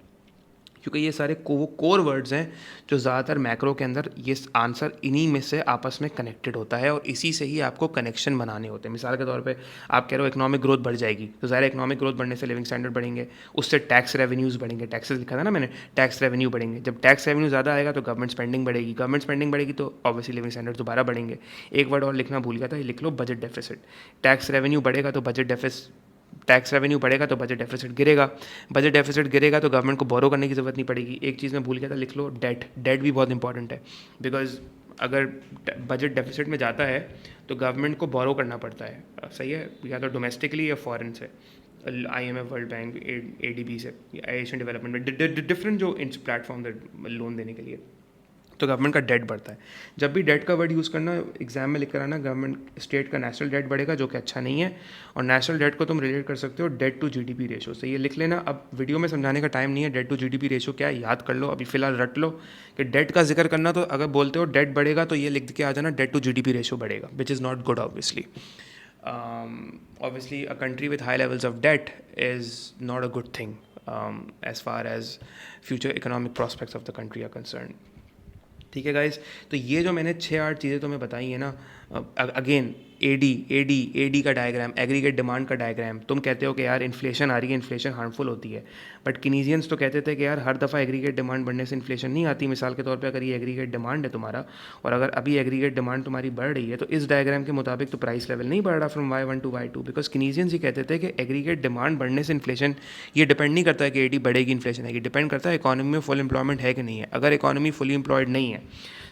क्योंकि ये सारे वो कोर वर्ड्स हैं जो ज़्यादातर मैक्रो के अंदर ये आंसर इन्हीं में से आपस में कनेक्टेड होता है और इसी से ही आपको कनेक्शन बनाने होते हैं। मिसाल के तौर पे आप कह रहे हो इकोनॉमिक ग्रोथ बढ़ जाएगी, तो ज़ाहिर इकोनॉमिक ग्रोथ बढ़ने से लिविंग स्टैंडर्ड बढ़ेंगे, उससे टैक्स रेवेन्यूज़ बढ़ेंगे, टैक्सेस लिखा था ना मैंने, टैक्स रेवेन्यू बढ़ेंगे, जब टैक्स रेवेन्यू ज़्यादा आएगा तो गवर्नमेंट स्पेंडिंग बढ़ेगी, गवर्नमेंट स्पेंडिंग बढ़ेगी तो ऑब्वियसली लिविंग स्टैंडर्ड दोबारा बढ़ेंगे। एक वर्ड और लिखना भूल गया था, ये लिख लो, बजट डेफिसिट। टैक्स रेवेन्यू बढ़ेगा तो टैक्स रेवेन्यू बढ़ेगा तो बजट डेफिसिट गिरेगा, बजट डेफिसिट गिरेगा तो गवर्नमेंट को बोरो करने की ज़रूरत नहीं पड़ेगी। एक चीज़ मैं भूल गया था, लिख लो, डेट भी बहुत इंपॉर्टेंट है, बिकॉज अगर बजट डेफिसिट में जाता है तो गवर्नमेंट को बोरो करना पड़ता है, सही है, या तो डोमेस्टिकली या फॉरेन से, IMF, वर्ल्ड बैंक, ADB से, एशियन डेवलपमेंट में, डिफरेंट जो इन प्लेटफॉर्म लोन देने के लिए, तो गवर्नमेंट का डेट बढ़ता है। जब भी डेट का वर्ड यूज़ करना एग्जाम में लिख कर आना, गवर्नमेंट स्टेट का नेशनल डेट बढ़ेगा जो कि अच्छा नहीं है, और नेशनल डेट को तुम रिलेट कर सकते हो डेट टू GDP रेशो से। ये लिख लेना, अब वीडियो में समझाने का टाइम नहीं है, डेट टू GDP रेशो क्या है याद कर लो, अभी फिलहाल रट लो कि डेट का जिक्र करना, तो अगर बोलते हो डेट बढ़ेगा तो ये लिख के आ जाना डेट टू GDP रेशो बढ़ेगा, which is not good obviously. Obviously a country with high levels of debt is not a good thing as far as future economic prospects of the country are concerned. ठीक है guys, तो ये जो मैंने 6-8 चीज़ें तुम्हें बताई है ना, अगेन एडी का डायग्राम, एग्रीगेट डिमांड का डायग्राम, तुम कहते हो कि यार इन्फ्लेशन आ रही है, इन्फ्लेशन हार्मफुल होती है, बट किनीजियंस तो कहते थे कि यार हर दफ़ा एग्रीगेट डिमांड बढ़ने से इन्फ्लेशन नहीं आती। मिसाल के तौर पे अगर ये एग्रीगेट डिमांड है तुम्हारा, और अगर अभी एग्रीगेट डिमांड तुम्हारी बढ़ रही है, तो इस डायग्राम के मुताबिक तो प्राइस लेवल नहीं बढ़ रहा from Y1 to Y2, because Keynesians ही कहते थे कि एग्रीगेट डिमांड बढ़ने से इन्फ्लेशन, ये डिपेंड नहीं करता है कि एडी बढ़ेगी इन्फ्लेशन आएगी, डिपेंड करता है इकॉनमी में फुल एम्प्लॉयमेंट है कि नहीं है। अगर इकॉनमी फुली एम्प्लॉयड नहीं है,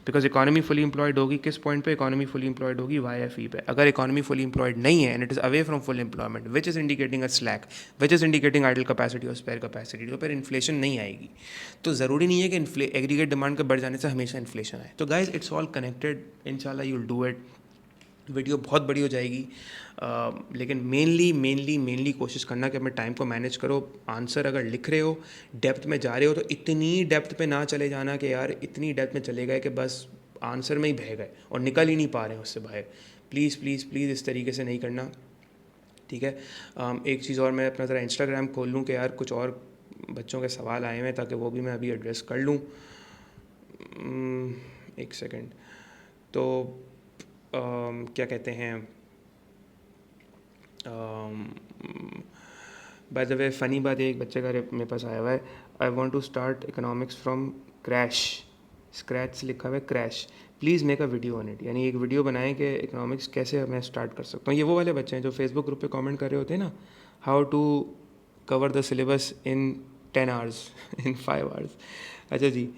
बिकॉज इकॉनमी फुली एम्प्लॉयड होगी किस पॉइंट पे, इकॉनमी फुली एम्प्लॉयड होगी YFE पे। अगर इकॉनमी फुली एम्प्लॉयड नहीं है and it is away from full employment which is indicating a slack, which is indicating idle capacity और स्पेयर कैपेसिटी, तो फिर इन्फ्लेशन नहीं आएगी। तो ज़रूरी नहीं है कि एग्रीगेट डिमांड के बढ़ जाने से हमेशा इन्फ्लेशन आए। तो गाइज इट्स ऑल कनेक्टेड, इंशाल्लाह you will do it. Video बहुत बड़ी हो जाएगी, लेकिन मेनली कोशिश करना कि अपने टाइम को मैनेज करो। आंसर अगर लिख रहे हो, डेप्थ में जा रहे हो, तो इतनी डेप्थ पे ना चले जाना कि यार इतनी डेप्थ में चले गए कि बस आंसर में ही बह गए और निकल ही नहीं पा रहे हैं उससे बाहर। प्लीज़ प्लीज़ प्लीज़ इस तरीके से नहीं करना, ठीक है। एक चीज़ और, मैं अपना ज़रा इंस्टाग्राम खोल लूँ कि यार कुछ और बच्चों के सवाल आए हैं, ताकि वो भी मैं अभी एड्रेस कर लूँ। एक सेकेंड, तो क्या कहते हैं, बाय द वे फ़नी बात है, एक बच्चे का मेरे पास आया हुआ है, I want to start economics from crash, scratch से लिखा हुआ है crash, please make a video on it, यानी एक वीडियो बनाएं कि इकोनॉमिक्स कैसे मैं स्टार्ट कर सकता हूँ। ये वो वाले बच्चे हैं जो फेसबुक ग्रुप पे कमेंट कर रहे होते हैं ना, how to cover the syllabus in 10 hours in 5 hours. अच्छा जी,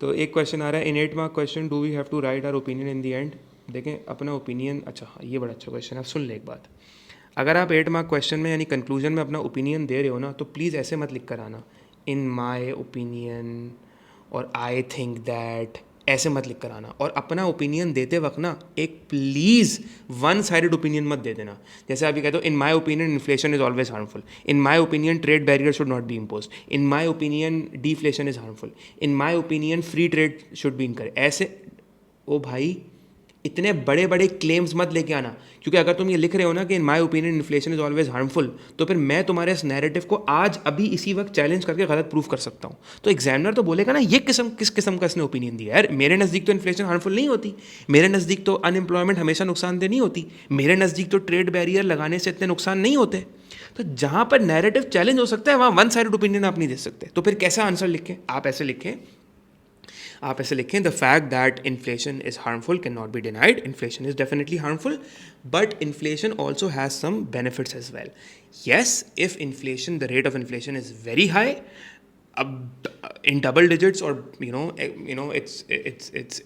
तो एक क्वेश्चन आ रहा है, in 8 mark question do we have to write our opinion in the end. देखें अपना ओपिनियन, अच्छा हाँ ये बड़ा अच्छा क्वेश्चन है, सुन ले एक बात, अगर आप 8 मार्क क्वेश्चन में यानी कंक्लूजन में अपना ओपिनियन दे रहे हो ना, तो प्लीज़ ऐसे मत लिख कर आना इन माई ओपिनियन और आई थिंक दैट, ऐसे मत लिख कर आना। और अपना ओपिनियन देते वक्त ना एक प्लीज़ वन साइडेड ओपिनियन मत दे देना। जैसे अभी कहते हो in my opinion inflation is always harmful, in my opinion trade barrier should not be impose, in my opinion deflation is harmful, in my opinion free trade should be encourage. ऐसे ओ भाई इतने बड़े बड़े क्लेम्स मत लेके आना, क्योंकि अगर तुम ये लिख रहे हो ना कि in my opinion inflation is always harmful, तो फिर मैं तुम्हारे इस नैरेटिव को आज अभी इसी वक्त चैलेंज करके गलत प्रूफ कर सकता हूँ। तो एग्जामिनर तो बोलेगा ना ये किस किस्म का इसने ओपिनियन दिया। यार मेरे नज़दीक तो इन्फ्लेशन हार्मफुल नहीं होती, मेरे नज़दीक तो अनएम्प्लॉयमेंट हमेशा नुकसानदेह नहीं होती, मेरे नज़दीक तो ट्रेड बैरियर लगाने से इतने नुकसान नहीं होते। तो जहाँ पर नैरेटिव चैलेंज हो सकता है वहाँ वन साइडेड ओपिनियन आप नहीं दे सकते। तो फिर कैसा आंसर लिखें? आप ऐसे लिखें, the fact that inflation is harmful can not be denied, inflation is definitely harmful, but inflation also has some benefits as well. Yes, if inflation, the rate of inflation is very high, in double digits, or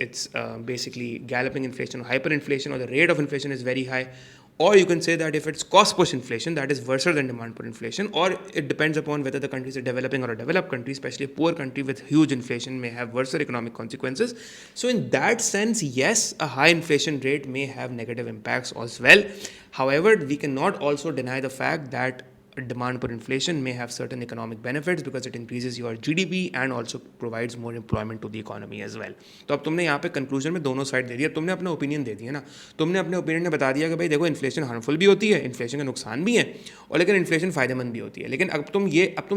it's basically galloping inflation or hyperinflation, or the rate of inflation is very high. Or you can say that if it's cost push inflation, that is worse than demand push inflation, or it depends upon whether the country is a developing or a developed country. Especially a poor country with huge inflation may have worse economic consequences. So in that sense, yes, a high inflation rate may have negative impacts as well. However, we cannot also deny the fact that demand per inflation may have certain economic benefits because it increases your GDP and also provides more employment to the economy as well. तो अब तुमने यहाँ पे conclusion में दोनों side दे दिया, तुमने अपना ओपिनियन दे दिया ना, तुमने अपने ओपिनियन में बता दिया कि भाई देखो इन्फ्लेशन हार्मफुल भी होती है, इन्फ्लेशन का नुकसान भी है, और लेकिन इन्फ्लेशन फ़ायदेमंद भी होती है। लेकिन अब तुम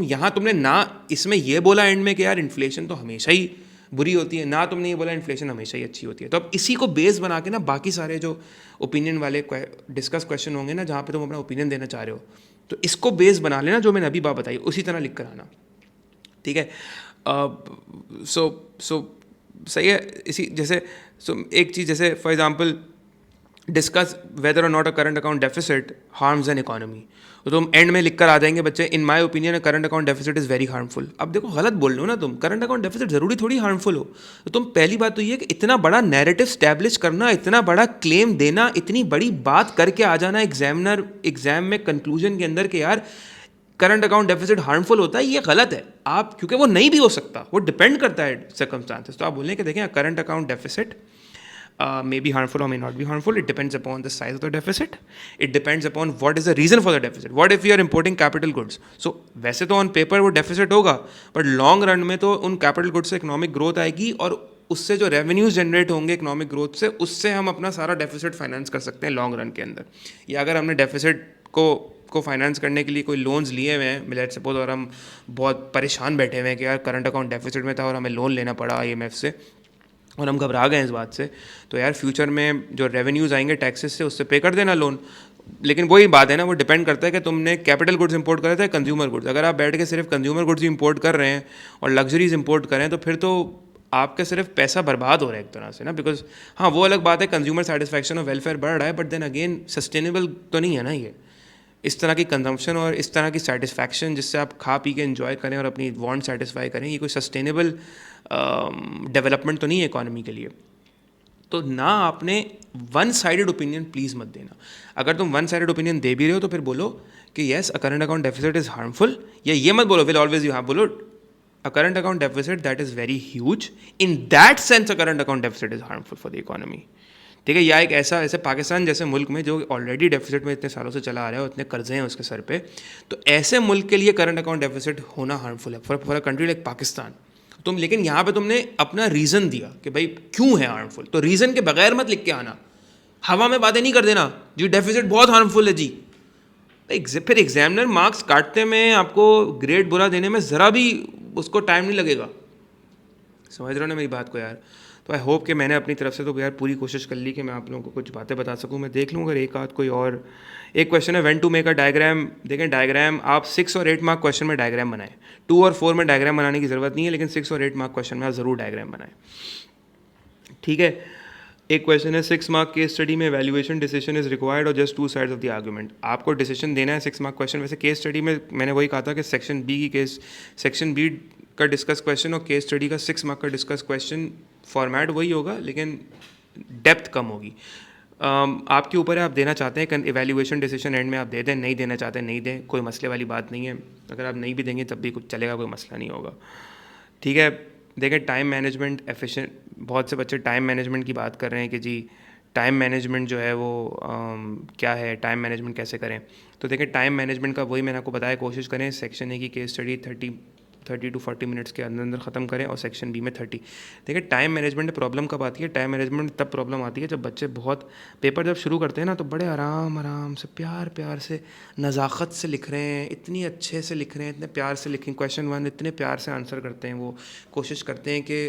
यहाँ तुमने ना इसमें ये बोला एंड में कि यार इन्फ्लेशन तो हमेशा ही बुरी होती है, ना तुमने ये बोला इन्फ्लेशन हमेशा ही अच्छी होती है। तो अब इसी को बेस बना के ना बाकी सारे जो ओपिनियन वाले डिस्कस क्वेश्चन होंगे ना, जहाँ पे तुम अपना ओपिनियन देना चाह रहे हो, तो इसको बेस बना लेना, जो मैंने अभी बात बताई उसी तरह लिख कर आना, ठीक है। सो सही है। इसी जैसे एक चीज़, जैसे for example discuss whether or not a current account deficit harms an economy, तो तुम एंड में लिख कर आ जाएंगे बच्चे, in my opinion current account deficit is very harmful. अब देखो गलत बोल रहे हो ना तुम, करंट अकाउंट डेफिसिट ज़रूरी थोड़ी हार्मफुल हो। तो तुम पहली बात तो ये कि इतना बड़ा नैरेटिव स्टैब्लिश करना, इतना बड़ा क्लेम देना, इतनी बड़ी बात करके आ जाना एग्जाम में कंक्लूजन के अंदर कि यार करंट अकाउंट डेफिसिट हार्मफुल होता है, ये गलत है। आप क्योंकि वो नहीं भी हो सकता, वो डिपेंड करता है सर्कमस्टांसेस। तो आप बोलें कि देखें current account deficit may be harmful or may not be harmful. It depends upon the size of the deficit. It depends upon what is the reason for the deficit. What if you are importing capital goods? So वैसे तो on paper वो deficit होगा, but long run में तो उन capital goods से economic growth आएगी, और उससे जो revenues generate होंगे economic growth से, उससे हम अपना सारा deficit finance कर सकते हैं long run के अंदर। या अगर हमने deficit को फाइनेंस करने के लिए कोई लोन्स लिए हुए हैं, लेट्स सपोज, और हम बहुत परेशान बैठे हुए हैं कि यार करंट अकाउंट डेफिसिट में था और हमें लोन लेना पड़ा IMF से, और हम घबरा गए इस बात से, तो यार फ्यूचर में जो रेवेन्यूज़ आएंगे टैक्सेस से, उससे पे कर देना लोन। लेकिन वही बात है ना, वो डिपेंड करता है कि तुमने कैपिटल गुड्स इंपोर्ट करे थे, कंज्यूमर गुड्स। अगर आप बैठ के सिर्फ कंज्यूमर गुड्स ही इंपोर्ट कर रहे हैं और लग्जरीज इंपोर्ट कर रहे हैं, तो फिर तो आपका सिर्फ पैसा बर्बाद हो रहा है एक तरह से ना। बिकॉज हाँ, वो अलग बात है, कंज्यूमर सेटिस्फैक्शन और वेलफेयर बढ़ रहा है, बट देन अगेन सस्टेनेबल तो नहीं है ना ये। इस तरह की कंजम्पशन और इस तरह की सेटिस्फैक्शन जिससे आप खा पी के एंजॉय करें और अपनी वांट सेटिस्फाई करें, ये कोई सस्टेनेबल डेवलपमेंट तो नहीं है इकोनॉमी के लिए। तो ना आपने वन साइडेड ओपिनियन प्लीज़ मत देना। अगर तुम वन साइडेड ओपिनियन दे भी रहे हो तो फिर बोलो कि yes a current account deficit is harmful, या ये मत बोलो विल ऑलवेज यू हैव, बोलो a current account deficit that is very huge, in that sense a current account deficit is harmful for the economy, ठीक है। या एक ऐसे पाकिस्तान जैसे मुल्क में जो ऑलरेडी डेफिसिट में इतने सालों से चला आ रहा है और इतने कर्जे हैं उसके सर पे, तो ऐसे मुल्क के लिए करंट अकाउंट डेफिसिट होना हार्मफुल है for a country like Pakistan. तुम लेकिन यहाँ पे तुमने अपना रीज़न दिया कि भाई क्यों है हार्मफुल, तो रीज़न के बगैर मत लिख के आना, हवा में बातें नहीं कर देना जी डेफिसिट बहुत हार्मफुल है जी। फिर एग्जामिनर मार्क्स काटने में, आपको ग्रेड बुरा देने में ज़रा भी उसको टाइम नहीं लगेगा। समझ रहे हो ना मेरी बात को यार। तो आई होप कि मैंने अपनी तरफ से तो यार पूरी कोशिश कर ली कि मैं आप लोगों को कुछ बातें बता सकूं। मैं देख लूँ अगर एक आध कोई और एक क्वेश्चन है, when to make a diagram. देखें डायग्राम आप 6 और 8 मार्क क्वेश्चन में डायग्राम बनाएं, 2 और 4 में डायग्राम बनाने की ज़रूरत नहीं है, लेकिन 6 और 8 मार्क क्वेश्चन में आप ज़रूर डायग्राम बनाएं, ठीक है। एक क्वेश्चन है 6 मार्क केस स्टडी में वैल्यूएशन डिसीजन इज रिक्वायर्ड और just 2 sides of the argument. आपको डिसीजन देना है 6 मार्क क्वेश्चन। वैसे केस स्टडी में मैंने वही कहा था कि सेक्शन बी का डिस्कस क्वेश्चन और केस स्टडी का 6 मार्क का डिस्कस क्वेश्चन फॉर्मेट वही होगा, लेकिन डेप्थ कम होगी। आपके ऊपर है, आप देना चाहते हैं इवैल्यूएशन डिसीजन एंड में आप दे दें, नहीं देना चाहते हैं नहीं दें, कोई मसले वाली बात नहीं है। अगर आप नहीं भी देंगे तब भी कुछ चलेगा, कोई मसला नहीं होगा, ठीक है। देखें टाइम मैनेजमेंट एफिशिएंट, बहुत से बच्चे टाइम मैनेजमेंट की बात कर रहे हैं कि जी टाइम मैनेजमेंट जो है वो क्या है, टाइम मैनेजमेंट कैसे करें। तो देखें टाइम मैनेजमेंट का वही मैंने आपको बताया, कोशिश करें सेक्शन ए की केस स्टडी 30 to 40 मिनट्स के अंदर अंदर ख़त्म करें और सेक्शन बी में 30। देखिए टाइम मैनेजमेंट में प्रॉब्लम कब आती है, टाइम मैनेजमेंट तब प्रॉब्लम आती है जब बच्चे बहुत पेपर जब शुरू करते हैं ना, तो बड़े आराम से प्यार से नज़ाकत से लिख रहे हैं, इतनी अच्छे से लिख रहे हैं, इतने प्यार से लिखें, क्वेश्चन 1 इतने प्यार से आंसर करते हैं। वो कोशिश करते हैं कि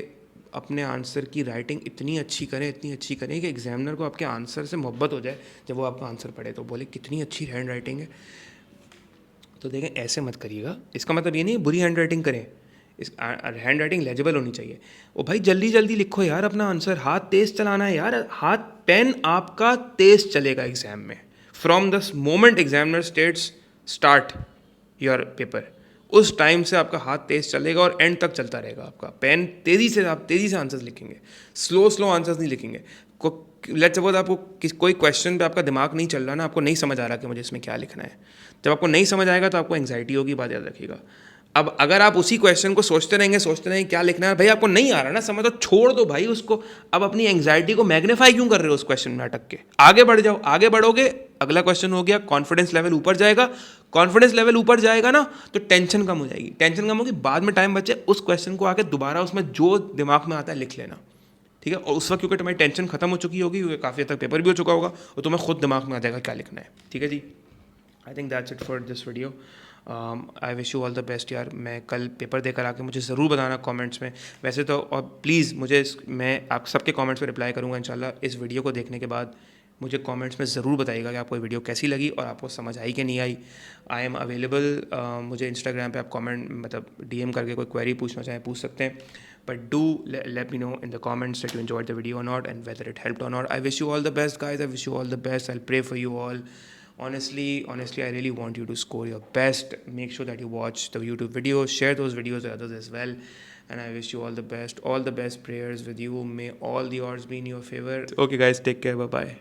अपने आंसर की राइटिंग इतनी अच्छी करें कि एग्जामिनर को आपके आंसर से मोहब्बत हो जाए जब वो आपका आंसर पढ़े, तो बोले कितनी अच्छी हैंड राइटिंग है। तो देखें ऐसे मत करिएगा, इसका मतलब ये नहीं बुरी हैंड राइटिंग करें, इस हैंड राइटिंग लेजिबल होनी चाहिए। ओ भाई जल्दी जल्दी लिखो यार अपना आंसर, हाथ तेज़ चलाना है यार, हाथ पेन आपका तेज़ चलेगा एग्जाम में। From the moment examiner states start your paper, उस टाइम से आपका हाथ तेज़ चलेगा और एंड तक चलता रहेगा आपका पेन तेज़ी से। आप तेज़ी से आंसर्स लिखेंगे, स्लो आंसर्स नहीं लिखेंगे। लेट्स सपोज आपको कोई क्वेश्चन पे आपका दिमाग नहीं चल रहा ना, आपको नहीं समझ आ रहा कि मुझे इसमें क्या लिखना है। जब आपको नहीं समझ आएगा तो आपको एंग्जाइटी होगी, बात याद रखिएगा। अब अगर आप उसी क्वेश्चन को सोचते रहेंगे क्या लिखना है, भाई आपको नहीं आ रहा ना समझ, तो छोड़ दो भाई उसको। अब अपनी एंग्जाइटी को मैग्नीफाई क्यों कर रहे हो उस क्वेश्चन में अटक के? आगे बढ़ जाओ, आगे बढ़ोगे, अगला क्वेश्चन हो गया, कॉन्फिडेंस लेवल ऊपर जाएगा। कॉन्फिडेंस लेवल ऊपर जाएगा ना तो टेंशन कम हो जाएगी, टेंशन कम होगी, बाद में टाइम बचे उस क्वेश्चन को आके दोबारा उसमें जो दिमाग में आता है लिख लेना, ठीक है। और उस वक्त क्योंकि तुम्हारी टेंशन खत्म हो चुकी होगी, क्योंकि काफ़ी हद तक पेपर भी हो चुका होगा, और तुम्हें खुद दिमाग में आ जाएगा क्या लिखना है, ठीक है जी। I think that's it for this video. I wish you all the best यार। मैं कल पेपर देकर आके मुझे ज़रूर बताना कमेंट्स में, वैसे तो, और प्लीज़ मुझे मैं आप सबके कमेंट्स पे रिप्लाई करूँगा इंशाल्लाह। इस वीडियो को देखने के बाद मुझे कमेंट्स में ज़रूर बताइएगा कि आपको वीडियो कैसी लगी और आपको समझ आई कि नहीं आई। आई एम अवेलेबल, मुझे इंस्टाग्राम पे आप कमेंट मतलब DM करके कोई क्वेरी पूछना चाहें पूछ सकते हैं, but do let me know in the comments that you enjoyed the video or not and whether it helped or not. I wish you all the best guys, I wish you all the best, I'll pray for you all. Honestly, I really want you to score your best. Make sure that you watch the YouTube videos, share those videos with others as well, and I wish you all the best prayers with you. May all the odds be in your favor. Okay guys, take care, bye bye.